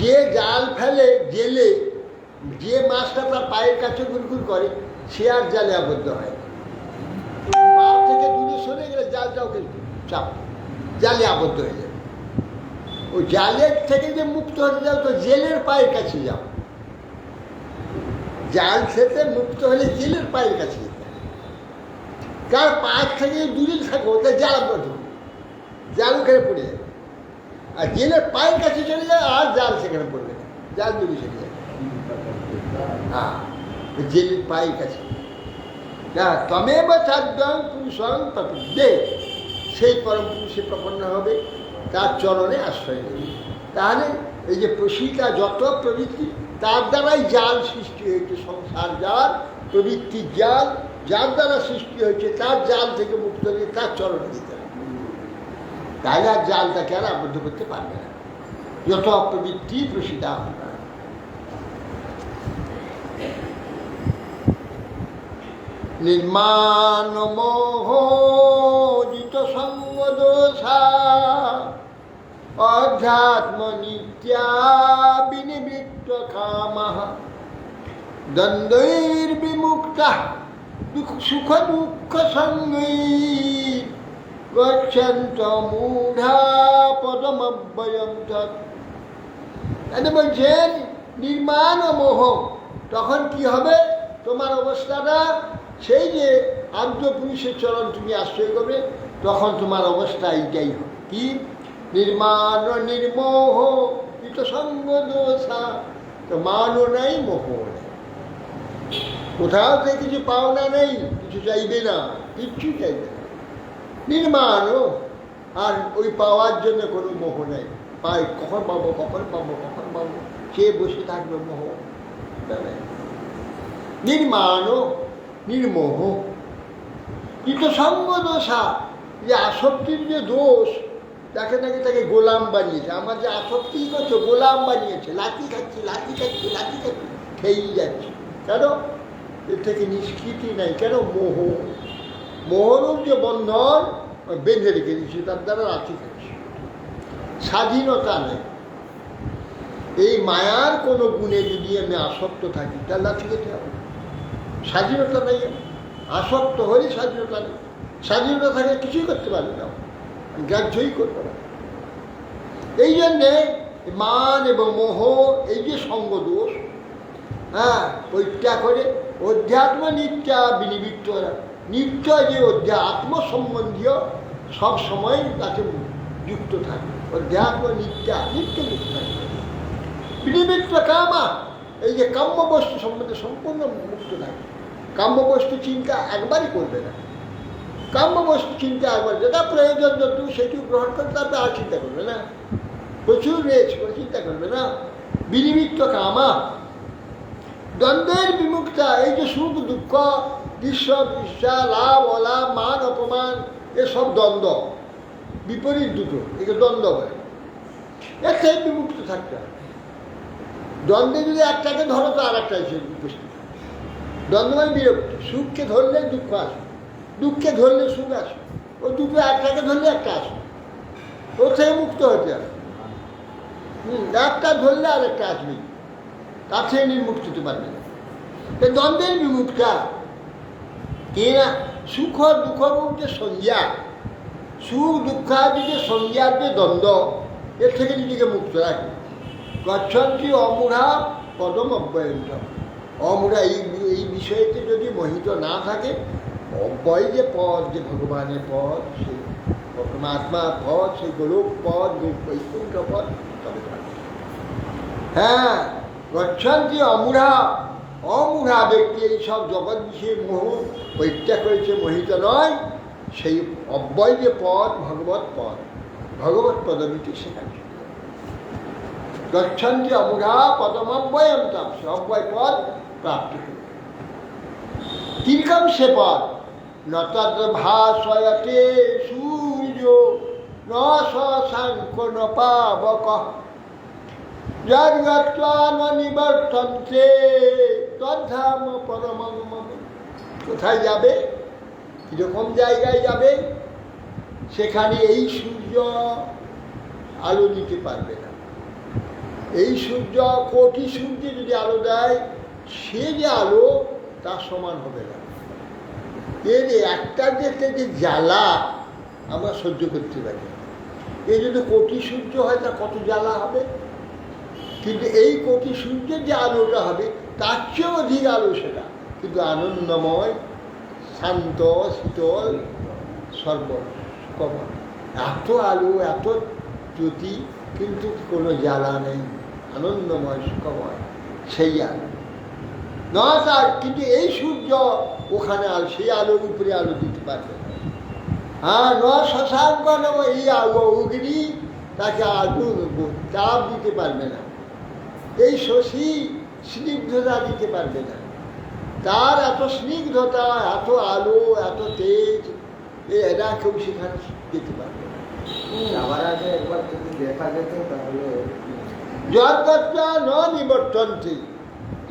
যে জাল ফেলে জেলে, যে মাছটা তার পায়ের কাছে গুলগুল করে, সে আর জালে আবদ্ধ হয়, পা থেকে দূরে সরে গেলে জালটাও কিন্তু চাপ, জালে আবদ্ধ হয়ে যাবে। ওই জালের থেকে যে মুক্ত হতে যাও, তো জেলের পায়ের কাছে যাও, জাল থেকে মুক্ত হলে জেলের পায়ের কাছে যেতে হবে। কার পায়ের থেকে দূরে থাকো, ওটা জাল আবদ্ধ, জাল ওখানে পড়ে যাবে, আর জেলের পায়ের কাছে চলে যায়, আর জাল সেখানে পড়বে না, জাল দূরে চলে যাবে। হ্যাঁ, জেলের পায়ের কাছে। তমেব চার্যং পুরুষং প্রপদ্যে, সেই পরম পুরুষে প্রপন্ন হবে, তার চরণে আশ্রয় নেবে। তাহলে এই যে প্রসিতা যত প্রবৃত্তি, তার দ্বারাই জাল সৃষ্টি হয়েছে, সংসার জাল, প্রবৃত্তির জাল, যার দ্বারা সৃষ্টি হয়েছে, তার জাল থেকে মুক্ত হয়ে তার চরণে দিতে হবে। তাহলে আর জালটাকে আর আবদ্ধ করতে পারবে না, যত প্রবৃত্তি প্রসিতা হবে। নির্মাণ মোহ জিত সঙ্গ দোষা অধ্যাত্ম নিত্যা বিনিবৃত্ত কামঃ দ্বন্দ্বৈর বিমুক্তা সুখ দুঃখ সঙ্গৈর গচ্ছন্ত মূঢ়া পদমব্যয়ম তৎ। এটা বলছেন নির্মাণ মোহ, তখন কি হবে তোমার অবস্থাটা, সেই যে আদ্য পুরুষের চরণ তুমি আশ্রয় করবে, তখন তোমার অবস্থা এইটাই হবে। কি? নির্মাণ নির্মোহ ইত সঙ্গ দোষা, তো মানও নাই, মোহ নেই, কোথাও থেকে কিছু পাওনা নেই, কিছু চাইবে না, কিচ্ছু চাইবে না, নির্মাণও, আর ওই পাওয়ার জন্য কোনো মোহ নেই, পাই কখন পাবো কখন পাবো কখন পাবো, সে বসে থাকবে মোহ। নির্মাণও নির্মোহ ইত সঙ্গ দোষা, যে আসক্তির যে দোষ, তাকে তাকে গোলাম বানিয়েছে, আমার যে আসক্তি করছে গোলাম বানিয়েছে, লাঠি খাচ্ছি লাঠি খাচ্ছি লাঠি খাচ্ছি, খেয়েই যাচ্ছে। কেন? এর থেকে নিষ্কৃতি নাই। কেন? মোহ, মোহরূপ যে বন্ধন বেঁধে রেখে দিচ্ছে, তার দ্বারা লাঠি খাচ্ছে। স্বাধীনতা নেই। এই মায়ার কোনো গুণে যদি আমি আসক্ত থাকি তাহলে ঠিক আছে, স্বাধীনতা নেই। আসক্ত হলে স্বাধীনতা নেই। স্বাধীনতা থাকলে কিছুই করতে পারবে না, গ্রাহ্যই করতে পারবে। এই জন্যে মান এবং মোহ, এই যে সঙ্গ দোষ, পরিত্যাগ করে অধ্যাত্ম নিত্যা বিনিবৃত্ত। নিত্য যে অধ্যাত্ম সম্বন্ধীয় সব সময় তাকে যুক্ত থাকে, অধ্যাত্ম নিত্যা নিত্য যুক্ত থাকে। বিনিবৃত্ত কামা, এই যে কাম্য বস্তু সম্বন্ধে সম্পূর্ণ মুক্ত থাকে। কাম্য বস্তু চিন্তা একবারই করবে না। কাম্য বস্তু চিন্তা একবার, যেটা প্রয়োজন যত সেটি গ্রহণ করে তারপরে আর চিন্তা করবে না। প্রচুর রয়েছে করে চিন্তা করবে না। বিনিবৃত্ত কামা, দ্বন্দ্বের বিমুক্তা। এই যে সুখ দুঃখ, দৃশ্য দৃশ্যা, লাভ অলাভ, মান অপমান, এসব দ্বন্দ্ব, বিপরীত দুটো, একে দ্বন্দ্ব বলে। এর থেকে বিমুক্ত থাকতে হবে। দ্বন্দ্বে যদি একটাকে ধরো তো আর একটা এসে উপস্থিত। দ্বন্দ্ব মানে বিরক্ত। সুখকে ধরলে দুঃখ আসে, দুঃখকে ধরলে সুখ আসে, ও দুটো একটাকে ধরলে একটা আসে। ওর থেকে মুক্ত হতে হবে। একটা ধরলে আর একটা আসবে, তার থেকে নির্মুক্ত হতে পারবে না। দ্বন্দ্বের বিমুক্তা কি না? সুখ দুঃখ যে সংজ্ঞা, সুখ দুঃখাদি যে সংজ্ঞার যে দ্বন্দ্ব, এর থেকে নিজেকে মুক্ত রাখে। গচ্ছন্তি অমূঢ়া পদম অব্যয়ন্ত। অমূঢ়া এই বিষয়তে যদি মোহিত না থাকে, অব্যয় যে পদ, যে ভগবানের পদ, সেই পরমাত্মার পদ, সেই গোলক পদ, বৈকুণ্ঠ পদ, তবে গচ্ছন্তি অমূঢ়া। অমূঢ়া ব্যক্তি এইসব জগৎ বিষয়ে মোহ পরিত্যাগ করেছে, মোহিত নয়। সেই অব্যয় যে পদ, ভগবত পদ, ভগবত পদমিতি সেখানে গচ্ছন্তি অমূঢ়া পদমব্যয়ম তাপসে, অব্যয় পদ প্রাপ্ত করে। কিরকম সে পদ? ন তদ্ ভাসয়তে সূর্য ন শশাঙ্ক ন পাবক যদ্গত্বা ন নিবর্তন্তে তদ্ধাম পরমং মম। কোথায় যাবে? কিরকম জায়গায় যাবে? সেখানে এই সূর্য আলো দিতে পারবে না। এই সূর্য, কোটি সূর্য যদি আলো দেয়, সে যে আলো তার সমান হবে না। এর একটা দেখতে যে জ্বালা আমরা সহ্য করতে পারি, এ যদি কোটি সূর্য হয় তা কত জ্বালা হবে। কিন্তু এই কোটি সূর্যের যে আলোটা হবে তার চেয়েও অধিক আলো সেটা, কিন্তু আনন্দময়, শান্ত, শীতল, সর্বকমল। এত আলো, এত জ্যোতি, কিন্তু কোনো জ্বালা নেই, আনন্দময়, সুখময় সেই আলো। না তার, কিন্তু এই সূর্য ওখানে আলো, সেই আলোর উপরে আলো দিতে পারবে না। ন শশাঙ্ক নেব, এই অগ্নি তাকে আলো তাপ দিতে পারবে না। এই শশী স্নিগ্ধতা দিতে পারবে না। তার এত স্নিগ্ধতা, এত আলো, এত তেজ, এরা কেউ সেখানে দিতে পারবে না। যাওয়ার আগে একবার যদি দেখা যেত তাহলে। যদ্গত্বা ন নিবর্তন্তে,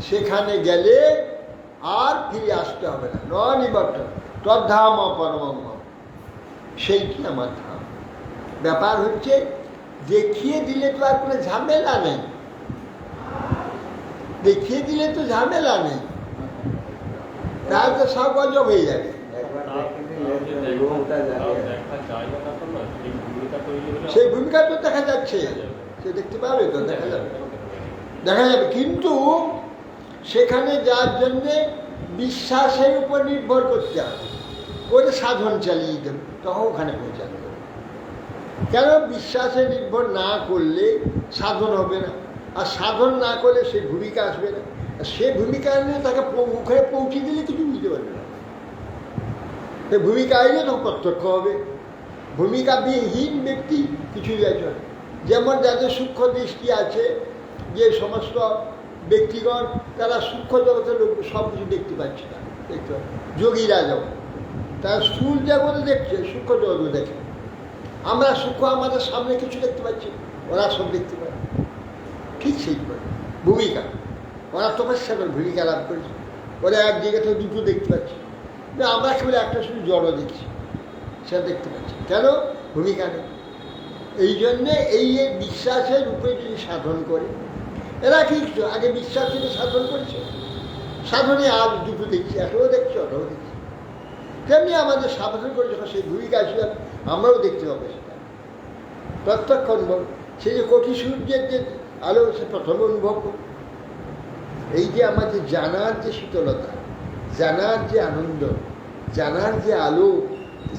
সেখানে গেলে আর ফিরে আসতে হবে না। ন নিবর্তন তদ্ধাম পরমং মম, সেইটি আমার ধাম। ব্যাপার হচ্ছে দেখিয়ে দিলে তো আর কোনো ঝামেলা নেই, দেখিয়ে দিলে তো ঝামেলা নেই, তাহলে তো সব গজব হয়ে যাবে। সেই ভূমিকা তো দেখা যাচ্ছে, সে দেখতে পাবে তো, দেখা যাবে, দেখা যাবে। কিন্তু সেখানে যার জন্যে বিশ্বাসের উপর নির্ভর করতে হবে, ওটা সাধন চালিয়ে দেবে, তখন ওখানে পৌঁছাতে হবে। কেন? বিশ্বাসে নির্ভর না করলে সাধন হবে না, আর সাধন না করলে সে ভূমিকা আসবে না। আর সে ভূমিকা নিয়ে তাকে ওখানে পৌঁছে দিলে কিছু বুঝতে পারবে না। সে ভূমিকা আইলে তখন প্রত্যক্ষ হবে। ভূমিকা বিহীন ব্যক্তি কিছুই আছে। যেমন যাদের সূক্ষ্ম দৃষ্টি আছে, যে সমস্ত ব্যক্তিগণ তারা সূক্ষ্ম জগতের লোক সব কিছু দেখতে পাচ্ছে না, দেখতে পাচ্ছে। যোগীরা যেমন তারা স্থূল জগতে দেখছে, সূক্ষ্ম জগতে দেখে। আমরা সূক্ষ্ম আমাদের সামনে কিছু দেখতে পাচ্ছি, ওরা সব দেখতে পায়। ঠিক সেই ভূমিকা, ওরা তপস্যা করে ভূমিকা লাভ করেছে, ওরা এক জায়গা থেকে দুটো দেখতে পাচ্ছে। আমরা কেবল একটা শুধু জড় দেখছি, সেটা দেখতে পাচ্ছি। কেন? ভূমিকা নেই। এই জন্যে এই বিশ্বাসের উপরে যদি সাধন করে, এরা কি আগে বিশ্বাস থেকে সাধন করেছে, সাধনে আজ দুটো দেখছি, এটাও দেখছি ওটাও দেখছি। তেমনি আমাদের সাধন করে যখন সেই ভূমিকা আসবে আমরাও দেখতে পাবো সেটা প্রত্যক্ষণ বল। সেই যে কোটি সূর্যের যে আলো সে প্রথমে অনুভব করব। এই যে আমাদের জানার যে শীতলতা, জানার যে আনন্দ, জানার যে আলো,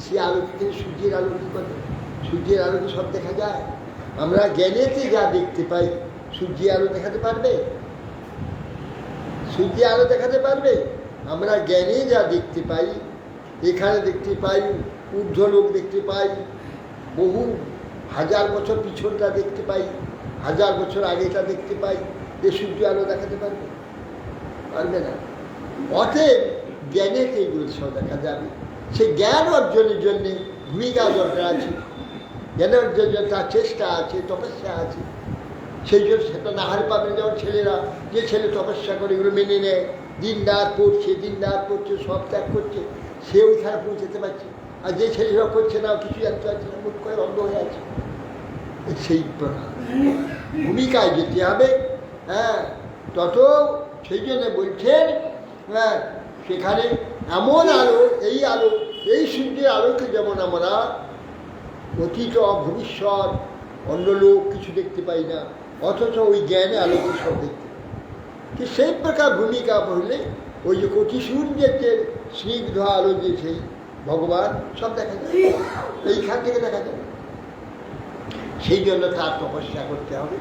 সে আলো থেকে সূর্যের আলো কী করে? সূর্যের আলো কি সব দেখা যায়? আমরা জ্ঞানেতে যা দেখতে পাই সূর্যের আলো দেখাতে পারবে? সূর্যের আলো দেখাতে পারবে? আমরা জ্ঞানে যা দেখতে পাই, এখানে দেখতে পাই, ঊর্ধ্বলোক দেখতে পাই, বহু হাজার বছর পিছনটা দেখতে পাই, হাজার বছর আগেটা দেখতে পাই, এ সূর্য আলো দেখাতে পারবে? পারবে না। অতএব জ্ঞানেতে এগুলো সব দেখা যাবে। সে জ্ঞান অর্জনের জন্যে ভূমিকা দরকার আছে, জ্ঞান অর্জনের তার চেষ্টা আছে, তপস্যা আছে। সেই জন্য সেটা না হার পাবে। যেমন ছেলেরা, যে ছেলে তপস্যা করে এগুলো মেনে নেয়, দিন রাত পড়ছে, সব ত্যাগ করছে, সে ওইখানে পৌঁছাতে পারছে। আর যে ছেলেরা করছে না, কিছু জানতে পারছে না, মুখ করে বন্ধ হয়ে আছে। সেই প্রকার ভূমিকায় যেতে হবে। হ্যাঁ, তত সেই জন্য বলছেন, হ্যাঁ, সেখানে এমন আলো, এই সূর্যের আলোকে যেমন আমরা অতীত ভবিষ্যৎ অন্য লোক কিছু দেখতে পাই না, অথচ ওই জ্ঞানে আলোকে সব দেখতে পাই। ঠিক সেই প্রকার ভূমিকা বললে ওই যে কোটি সূর্যের যে স্নিগ্ধ আলো, যে সেই ভগবান সব দেখা যায়, এইখান থেকে দেখা যায়। সেই জন্য তার তপস্যা করতে হবে,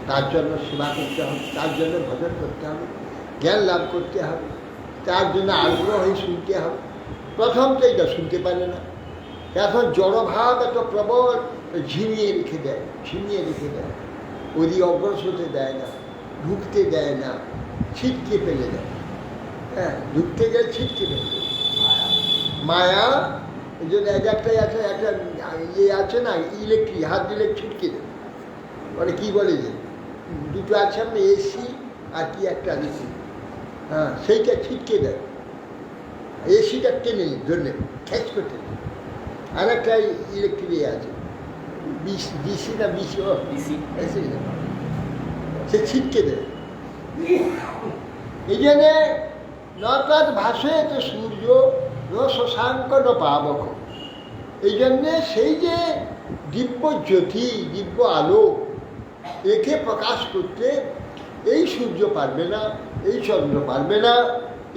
তার জন্য সেবা করতে হবে, তার জন্য ভজন করতে হবে, জ্ঞান লাভ করতে হবে, তার জন্য আগ্রহ হয়ে শুনতে হবে। প্রথম তো এইটা শুনতে পারে না, এখন জড়ভাব এত প্রবল, ঝিমিয়ে রেখে দেয়, ওদি অগ্রসর হতে দেয় না, ঢুকতে দেয় না, ছিটকে ফেলে দেয়। হ্যাঁ, ঢুকতে গেলে ছিটকে ফেলে দেয়। মায়া এই জন্য একটা ইয়ে আছে না, ইলেকট্রিক, হাত দিলে ছিটকে দেয়। মানে কী বলে যে দুটো আছে আমরা, এসি আর কি একটা দিচ্ছি, হ্যাঁ, সেইটা ছিটকে দেয়। এসিটা টেনে জন্যে খেচ করতে। আর একটা ইলেকট্রিক আছে, ডিসি না বিসি, সে ছিটকে দেয়। এই জন্যে নতাৎ ভাসে তো সূর্য ন শশাঙ্ক ন পাবক। এই জন্যে সেই যে দিব্য জ্যোতি, দিব্য আলো, একে প্রকাশ করতে এই সূর্য পারবে না, এই চন্দ্র পারবে না,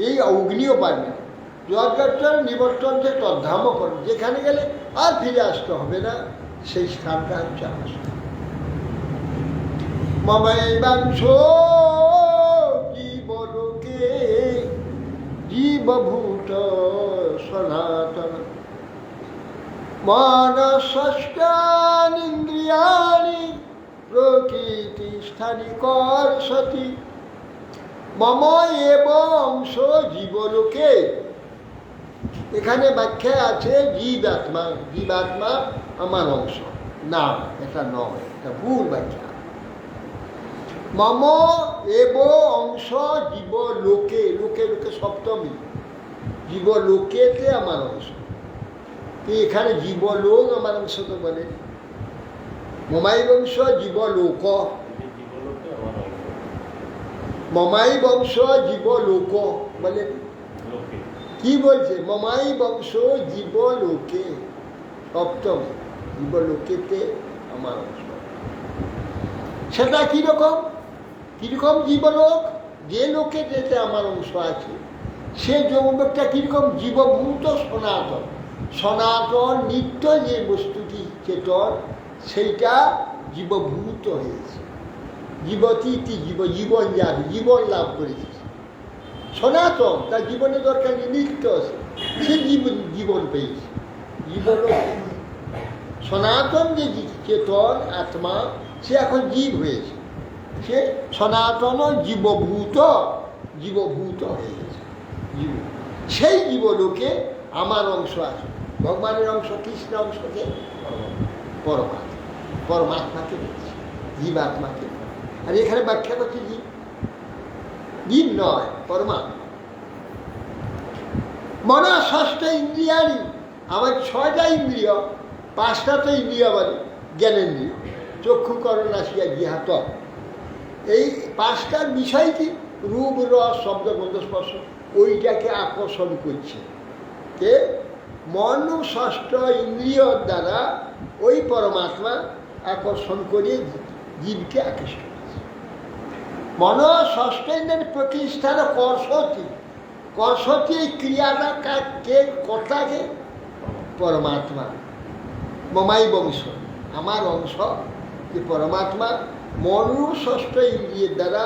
এই অগ্নিও পারবে না। যজ্ঞার্চন নিবর্তন যে তদ্ধামও করে, যেখানে গেলে আর ফিরে আসতে হবে না, সেই স্থানটা হচ্ছে আমার স্থান। মমৈবাংশ জীবলোকে জীবভূত সনাতন মনঃষ্টানীন্দ্রিয়াণি প্রকৃতি স্থানী কর্ষতি। মম এব অংশ জীবলোকে। এখানে ব্যাখ্যা আছে জীবাত্মা, জীবাত্মা আমার অংশ। না, এটা নয়, এটা ভুল ব্যাখ্যা। মম এব অংশ জীবলোকে, লোকে লোকে সপ্তমী, জীবলোকেতে আমার অংশ। এখানে জীবলোক আমার অংশ তো বলে, মমাই বংশ জীবলোক, মমাই বংশ জীবলোক বলে। কি বলছে? মমাই বংশ জীবলোকে, সপ্তম, জীবলোকেতে আমার অংশ। সেটা কিরকম? কিরকম জীবলোক? যে লোকে যেতে আমার অংশ আছে, সে যৌবকটা কিরকম? জীবভূত সনাতন, সনাতন নিত্য যে বস্তুটি চেতন, সেইটা জীবভূত হয়েছে, জীবতীতি জীবন যাবে, জীবন লাভ করেছে। সনাতন, তার জীবনে দরকার নেই, নিত্য আছে, সে জীবন পেয়েছে, জীবন। সনাতন যে চেতন আত্মা, সে এখন জীব হয়েছে, সে সনাতন জীবভূত হয়ে গেছে। জীব, সেই জীবলোকে আমার অংশ আছে। ভগবানের অংশ, কৃষ্ণ অংশকে পরমাত্মাকে বলছে, জীবাত্মাকে। আর এখানে ব্যাখ্যা করছে জীব নয়, পরমাত্মা। মনে ষষ্ঠ ইন্দ্রিয়ানি, আমার 6টা ইন্দ্রিয়, 5টা তো ইন্দ্রিয় বলে, জ্ঞানেন্দ্রিয়, চক্ষু কর্ণ নাসিকা জিহ্বা ত্বক। এই পাঁচটার বিষয় কি? রূপ, রস, শব্দ, গন্ধ, স্পর্শ। ওইটাকে আকর্ষণ করছে কে? মন ষষ্ঠ ইন্দ্রিয়র দ্বারা ওই পরমাত্মা আকর্ষণ করে জীবকে আকৃষ্ট করছে। মন ষষ্ঠ ইন্দ্রিয়ের প্রতিষ্ঠার কর্ষতি। কর্ষতি এই ক্রিয়াটা কে? কর্তাকে? পরমাত্মা। মমাই বংশ, আমার অংশ যে পরমাত্মা মন ষষ্ঠ ইন্দ্রিয়ের দ্বারা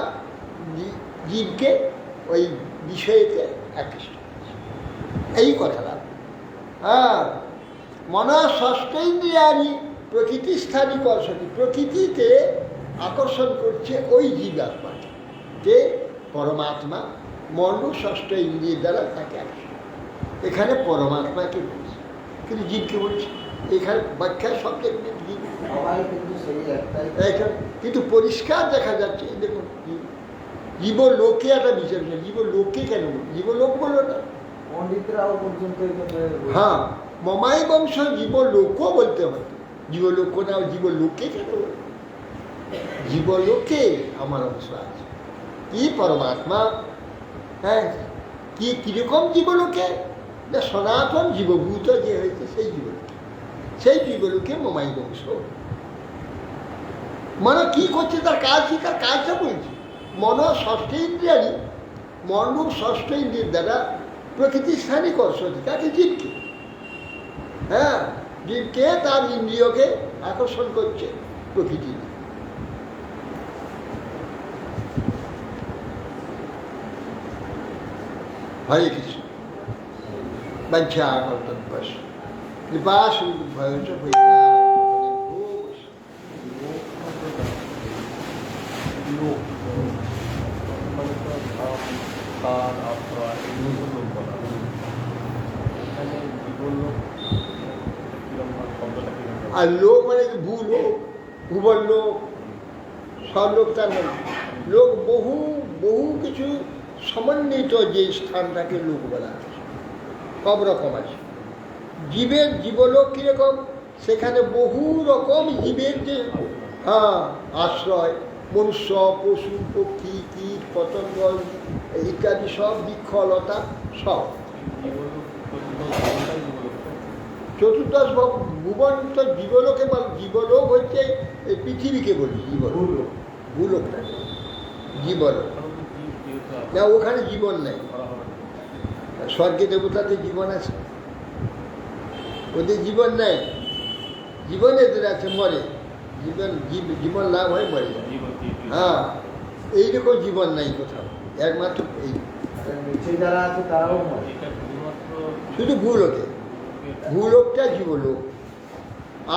জীবকে ওই বিষয়কে আকৃষ্ট করছে। এই কথাটা। হ্যাঁ, মন ষষ্ঠ ইন্দ্রিয়ারই প্রকৃতি স্থানী কর্ষতি, প্রকৃতিতে আকর্ষণ করছে ওই জীবাত্মাকে, যে পরমাত্মা মন ষষ্ঠ ইন্দ্রিয়ের দ্বারা তাকে আকর্ষণ। এখানে পরমাত্মাকে বলছে, কিন্তু জীবকে বলছে। এখানে ব্যাখ্যা শব্দ জীব, কিন্তু পরিষ্কার দেখা যাচ্ছে। দেখুন, জীবলোকে একটা বিচার, জীবলোকে কেন? জীবলোক বললো না, পণ্ডিতরাও পর্যন্ত। হ্যাঁ, মমাই বংশ জীবলোকও বলতে হয়। জীবলোক না, জীবলোকে কেন? জীবলোকে আমার অংশ আছে। কি পরমাত্মা? হ্যাঁ, কি কিরকম জীবলোকে? না, সনাতন জীবভূত যে হয়েছে সেই জীবলোকে। সেই জীবলোকে মমাই বংশ। মানে কি করছে? তার কাজ কি? তার কাজটা বলছে। মন ষষ্ঠ ইন্দ্রিয়ারই, মন ষষ্ঠ ইন্দ্রিয়ের দ্বারা প্রকৃতি স্থানিক কর্ষতি, তাকে জীবকে। হ্যাঁ, জীবকে তার ইন্দ্রিয়কে আকর্ষণ করছে প্রকৃতি। হরে কৃষ্ণ। বাঞ্ছা কর্তব্য কৃপা ভয়স আর লোক মানে ভূলোক, ভুবন লোক, সব লোক তার মানে লোক বহু বহু কিছু সমন্বিত যে স্থানটাকে লোক বলা আছে। সব রকম আছে। জীবের জীবলোক কীরকম? সেখানে বহু রকম জীবের যে আশ্রয়, মনুষ্য, পশু, পক্ষী, কীট, পতঙ্গ ইত্যাদি সব, বৃক্ষলতা সব। চতুর্দশ ভুবন তো জীবলোকে বল। জীবলোক হচ্ছে এই পৃথিবীকে বলি জীবলোক, ভূলোকটা জীবলোক না, ওখানে জীবন নেই। স্বর্গে দেবতাদের জীবন আছে, ওদের জীবন নেই। জীবন এদের আছে, মরে। জীবন লাভ হয়, মরে যায়। হ্যাঁ, এইরকম জীবন নাই কোথাও, একমাত্র এই যারা আছে তারাও মরে। শুধু ভূলোকে, ভূলোকটা জীবলোক।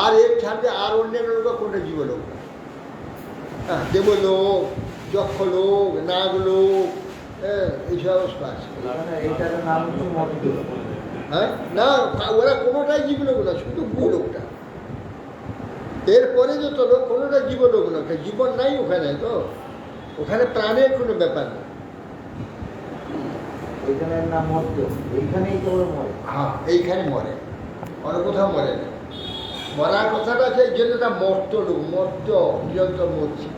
আর এর ছাড়তে আর অন্যান্য লোক কোনটা জীবলোক না। হ্যাঁ, দেবলোক, যক্ষলোক, নাগলোক, হ্যাঁ, এইসব অবস্থা আছে। হ্যাঁ, না, ওরা কোনোটাই জীবলোক না, শুধু ভূলোকটা। এরপরে যত লোক কোনোটা জীবলোক না, জীবন নাই ওখানে। তো ওখানে প্রাণের কোনো ব্যাপার না। হ্যাঁ, এইখানে মরে, অন্য কোথাও মরে না। মরার কথাটা আছে, এই জন্য তা মর্ত লোক, মর্ত নিরন্তর মরছে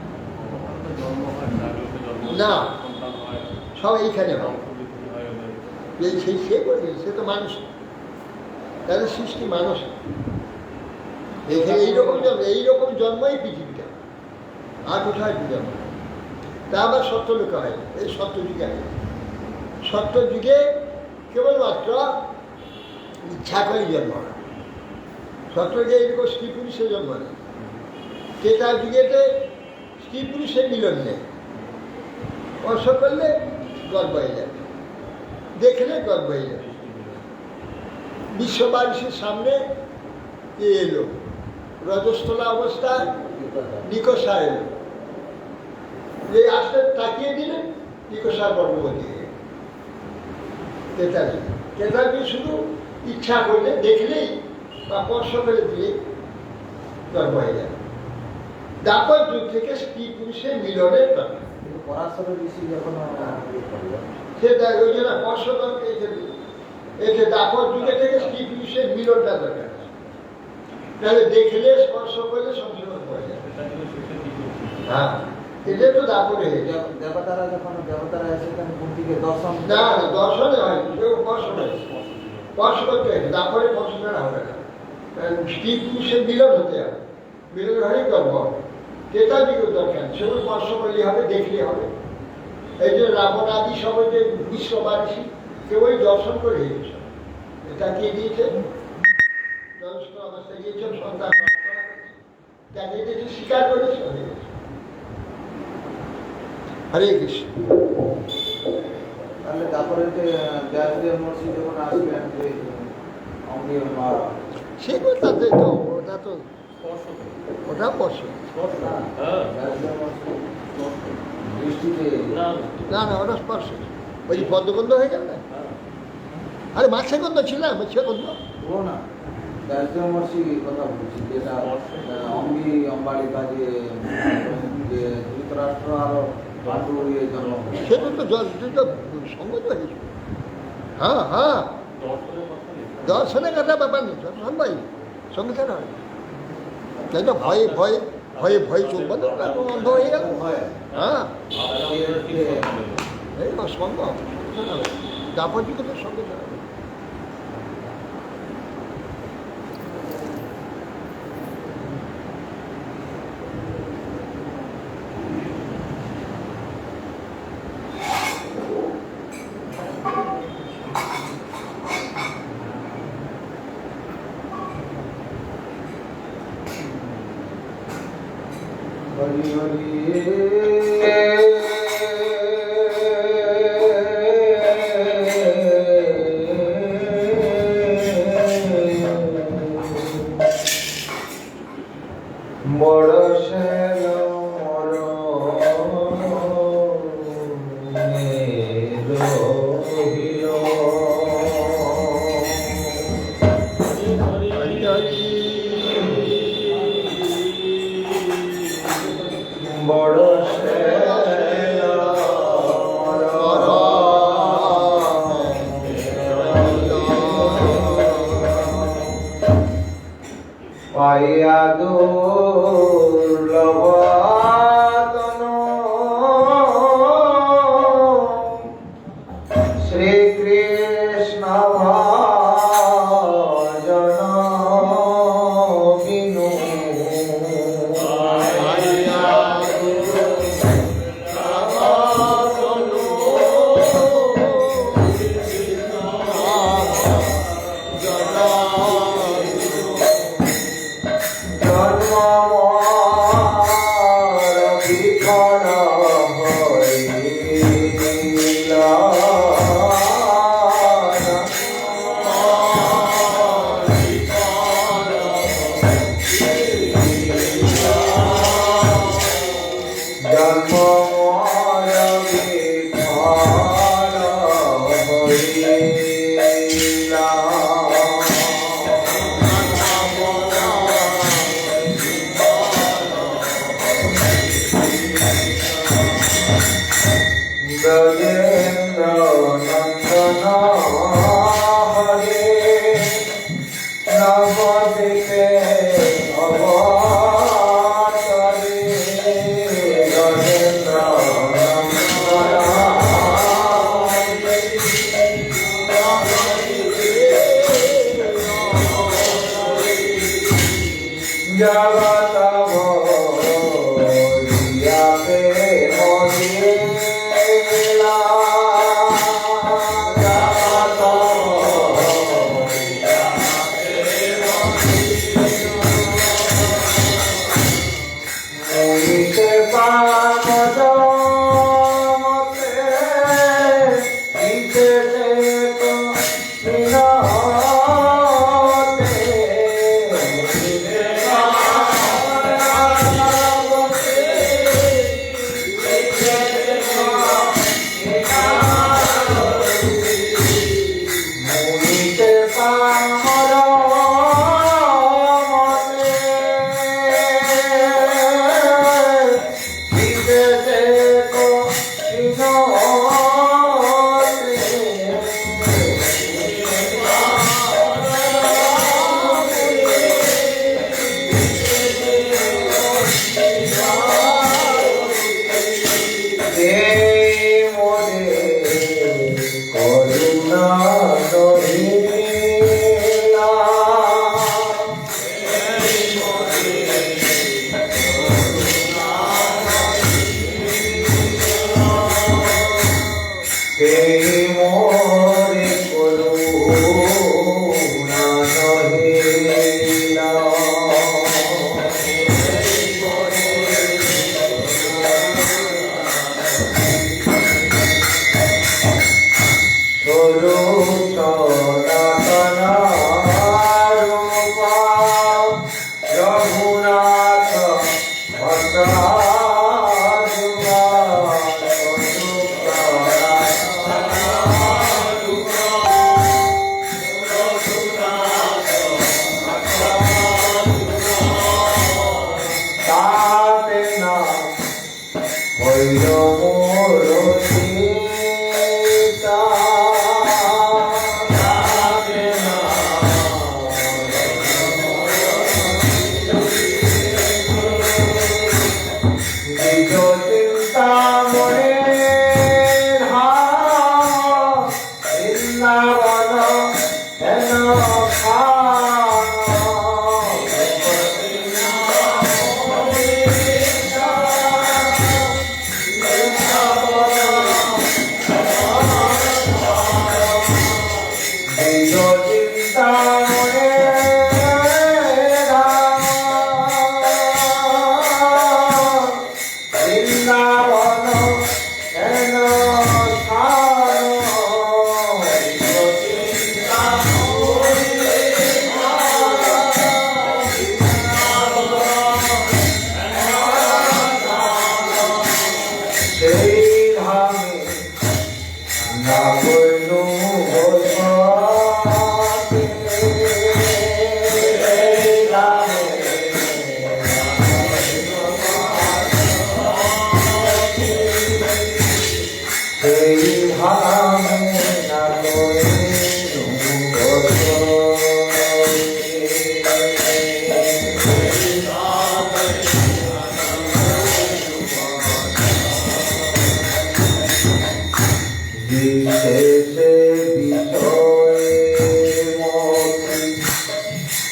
না, সব এইখানে হয়। সেই সে করে, সে তো মানুষ, তাদের সৃষ্টি মানুষ। এইখানে এইরকম জন্মই পৃথিবীটা, আর কোথায় জন্ম। তা আবার সত্য লোকে হয়, এই সত্য যুগে হয়। সত্য যুগে কেবলমাত্র ইচ্ছা করে জন্ম হয়। সত্য যুগে এইরকম স্ত্রী পুরুষের জন্ম নেই। ত্রেতা যুগেতে স্ত্রী পুরুষের মিলন নেই। স্পর্শ করলে গর্ব হয়ে যাবে, দেখলে গর্ব হয়ে যাবে। বিশ্ববাসীর সামনে এলো, রজস্থলা অবস্থায় নিকষা এলো। এই আসতে তাকিয়ে দিলেন, নিকষা গর্ভবতী হয়ে গেল। ক্রেতাজি শুধু ইচ্ছা করলে, দেখলেই বা স্পর্শ করে দিলে গর্ব হয়ে যাবে। দাপর যুগ থেকে স্ত্রী পুরুষের মিলনের দরকার। সেটা ওই জন্য স্পর্শকে এসে দাপর যুগে থেকে স্ত্রী পুরুষের মিলনটা দরকার। তাহলে দেখলে স্পর্শ করলে সংশোধন হয়ে যাবে। হ্যাঁ, এটা তো দাপরে দেবতারা যখন দেবতারা এসে তখন মূর্তিকে দর্শন না দর্শনে হয়, কেউ স্পর্শ হয়, স্পর্শ করতে হয়, দাপরে স্পর্শ করা হবে না। স্ত্রী পুরুষের মিলন হতে হবে, মিলন হলেই গর্ব হবে। ক্রেতা বিক্রেতার দরকার, সেগুলো স্পর্শ করলে হবে, দেখলে হবে। এই যে রাবণ আদি সবাই যে বিশ্ববাসী কেউই দর্শন করে গেছে, এটা কি দিয়েছে জনস্ক অবস্থায় গিয়েছে, সন্তান তাকে কিছু স্বীকার করেছে, হয়ে গেছে। হরে কৃষ্ণ। তাহলে তারপরে যে ব্যাসদেব মহর্ষি যখন আসবেন যে অঙ্গের মারা সেগুলো তাতে তো ওটা তো ওটা স্পর্শ ব্যাসদেব মহর্ষি দৃষ্টিতে না না, ওটা স্পর্শ। ওই যে পদ্মগন্ধ হয়ে গেল না, আরে মাছে গন্ধ ছিল, মাছে গন্ধ ও না, ব্যাসদেব মহর্ষি কথা বলছি, যেটা অঙ্গি অম্বালি কাজে যে ধৃতরাষ্ট্র আরো পাণ্ডুর ইয়ে জন্ম সেটা তো সঙ্গত হয়েছে। হ্যাঁ হ্যাঁ, দর্শনের কথা ব্যাপার নেই, দর্শন ভাই সঙ্গে ছাড়া হয়, তাই না? ভয়ে ভয়ে ভয়ে ভয়ে চলবে না, অন্ধ হয়ে গেল। হ্যাঁ, এই সঙ্গ দাপর যুগে তো সঙ্গে ছাড়া হবে। হরি হরি বড় শ্যাল মর বড় পাইয়া দুর্লভতন শ্রীকৃষ্ণ ভজন বিনু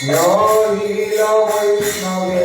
নহিল বৈষ্ণবে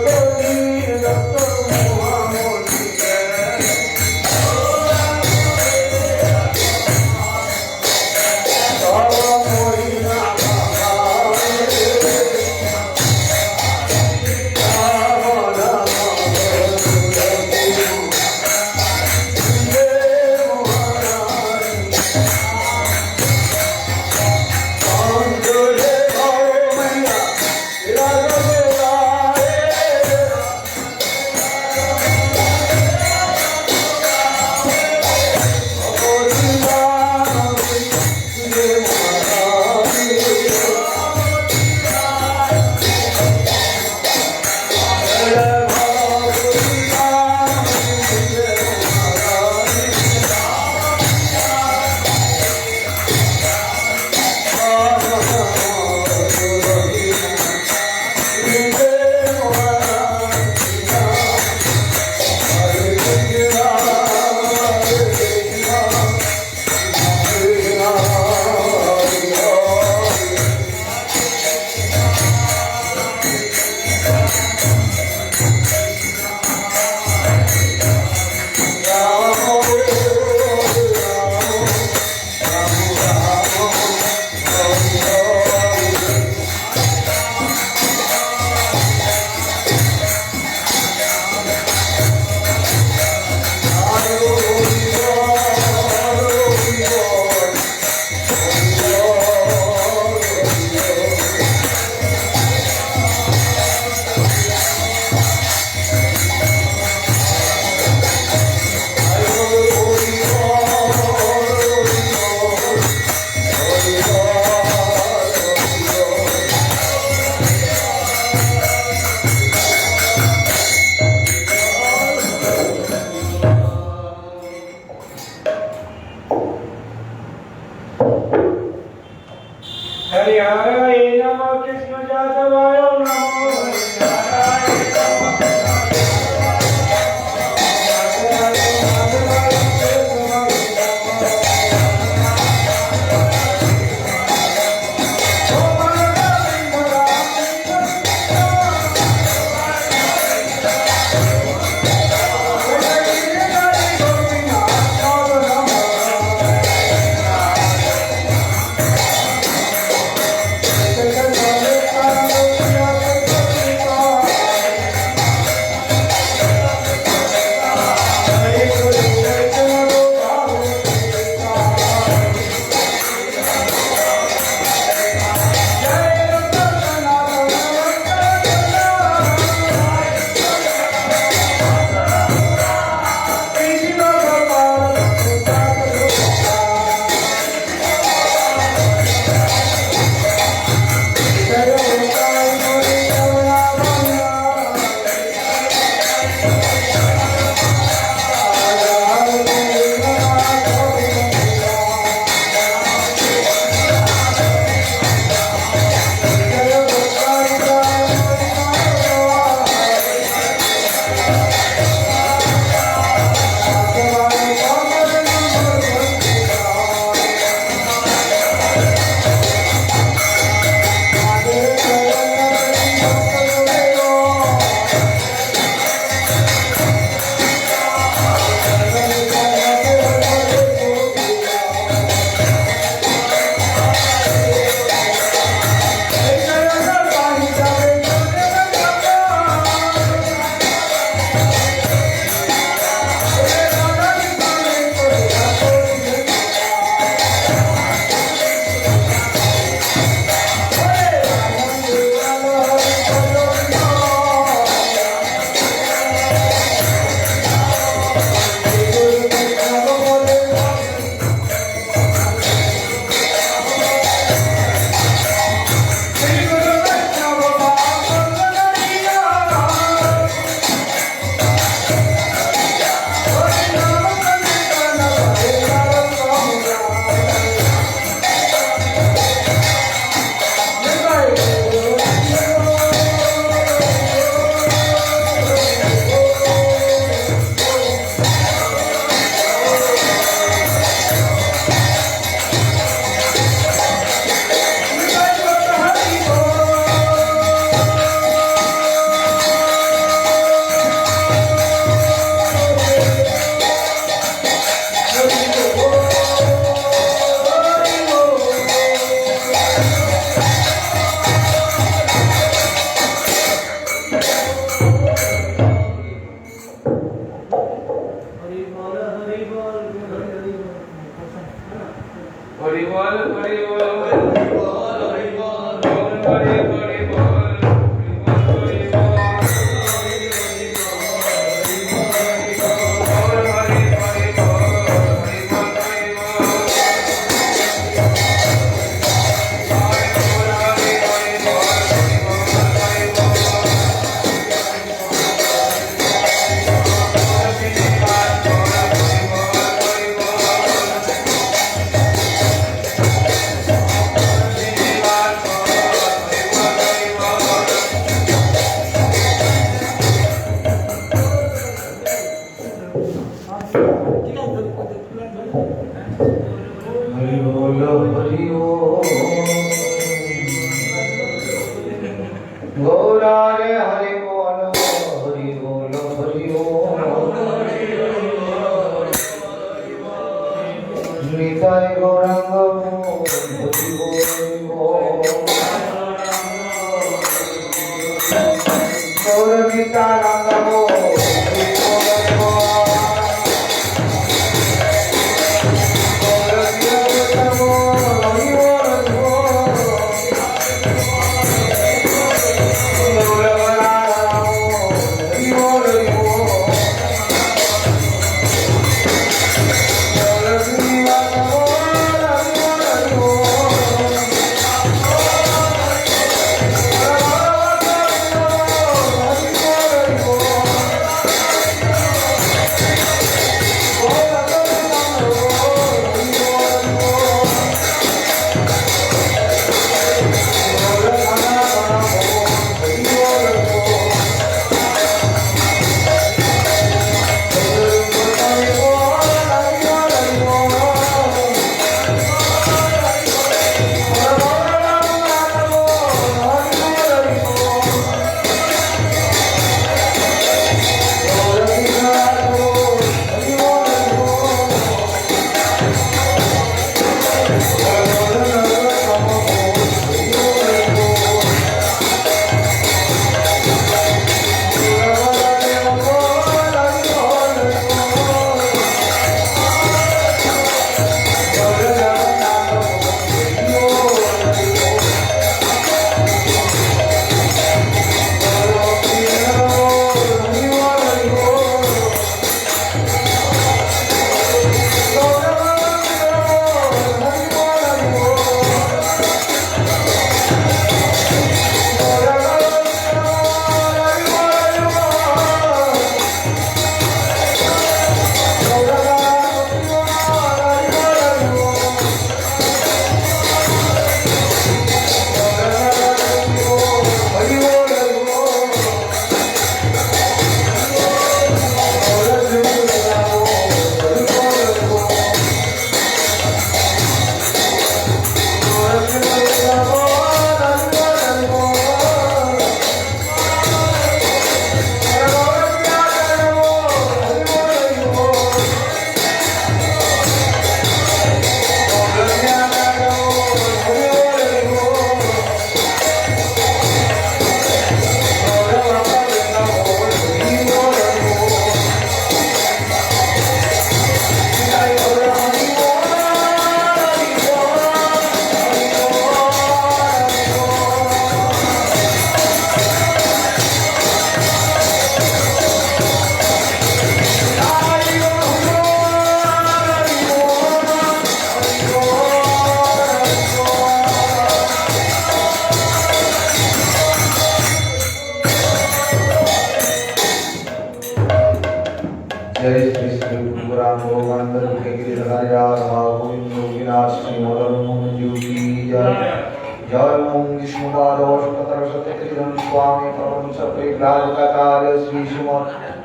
Thank you.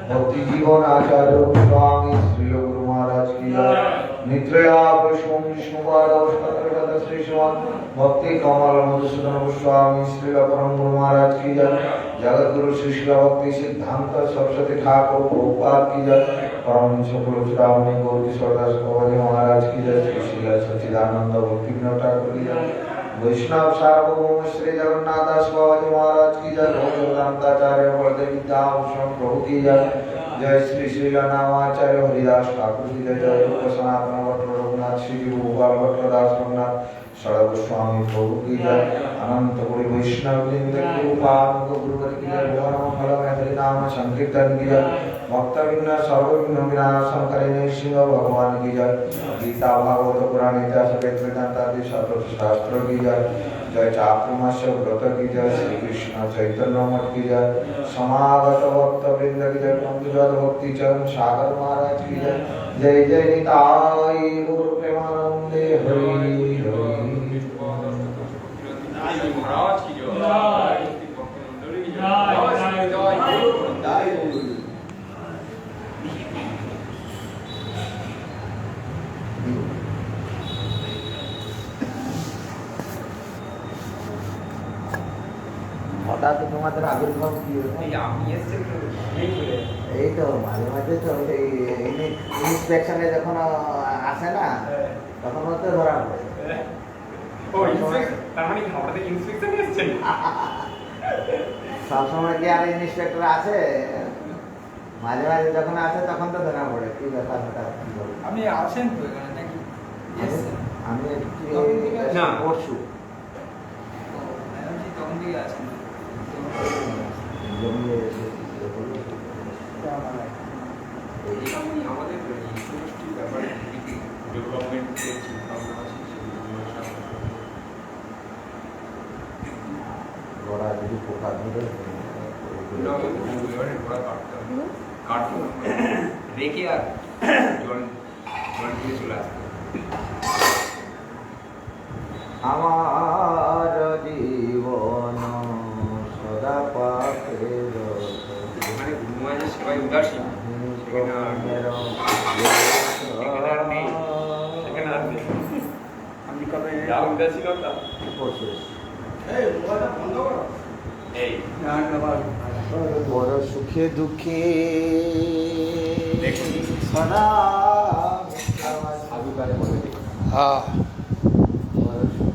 भक्ति जीवन आचार्य स्वामी श्री गुरु महाराज की नित्या पुष्पम विष्णुपाद श्री श्रीमान भक्ति कमल मधुसूदन गोस्वामी श्री परम गुरु महाराज की जगत गुरु श्री शिला भक्ति सिद्धांत सरस्वती ठाकुर प्रभुपाद की परम श्रावणी गौरी सरदास बाबाजी महाराज की श्री शिला सच्चिदानंद भक्ति विनोद ठाकुर की वैष्णव सार्वभौम श्री जगन्नाथ दास बाबाजी महाराज की जय। गौरदांताचार्य बलदेव विद्याभूषण प्रभु की जय। जय श्री श्री नामाचार्य हरिदास ठाकुर की जय जय रूप सनातन भट्ट रघुनाथ श्री गोपाल भट्ट दास रघुनाथ सड़ा गोस्वामी प्रभु की जय अनंत कोटि वैष्णव वृंद कृपाल गुरुवर की जय भगवान मंगल हरि नाम संकीर्तन की जय भक्त विघ्न सर्व विघ्न विनाशम करे सिंह भगवान की जय गीता भागवत पुराण इतिहास वेद वेदांत आदि शास्त्र की जय जय चातुर्मास्य व्रत की जय श्री कृष्ण चैतन्य मठ की जय समागत भक्त वृंद की जय पंकज भक्ति चरण सागर महाराज की जय जय जय निताई गौर प्रेमानंदे हरि हरि महाराज की जय হঠাৎ তোমাদের আবির্ভাব কি হলো? এই তো মাঝে মাঝে তো এই ইন্সপেকশনে যখন আসে না তখন হতে ধরা পড়ে। সবসময় কি আর ইন্সপেক্টর আছে? মাঝে মাঝে যখন আসে তখন তো ধরা পড়ে কি ব্যাপার হঠাৎ কি বলবো। আপনি আছেন তো এখানে নাকি? আমি না। পরশু তখন থেকে আছেন জমিয়ে আমাদের ইন্ডাস্ট্রির ব্যাপারে ডেভেলপমেন্টের চিন্তা ভাবনা আছে গোড়া যদি পোকা ধরে রেখে আর জল জল দিয়ে চলে আসবে আমার জীবন সদা পাখের যেখানে গুরুমায়ের সেবায় উদাসীন সেখানে আর নেই সেখানে আর নেই আমি কবে উদাসীনতা এই বড় সুখে দুঃখে দেখুন সদা সাধুকারে বলে দেখুন হ্যাঁ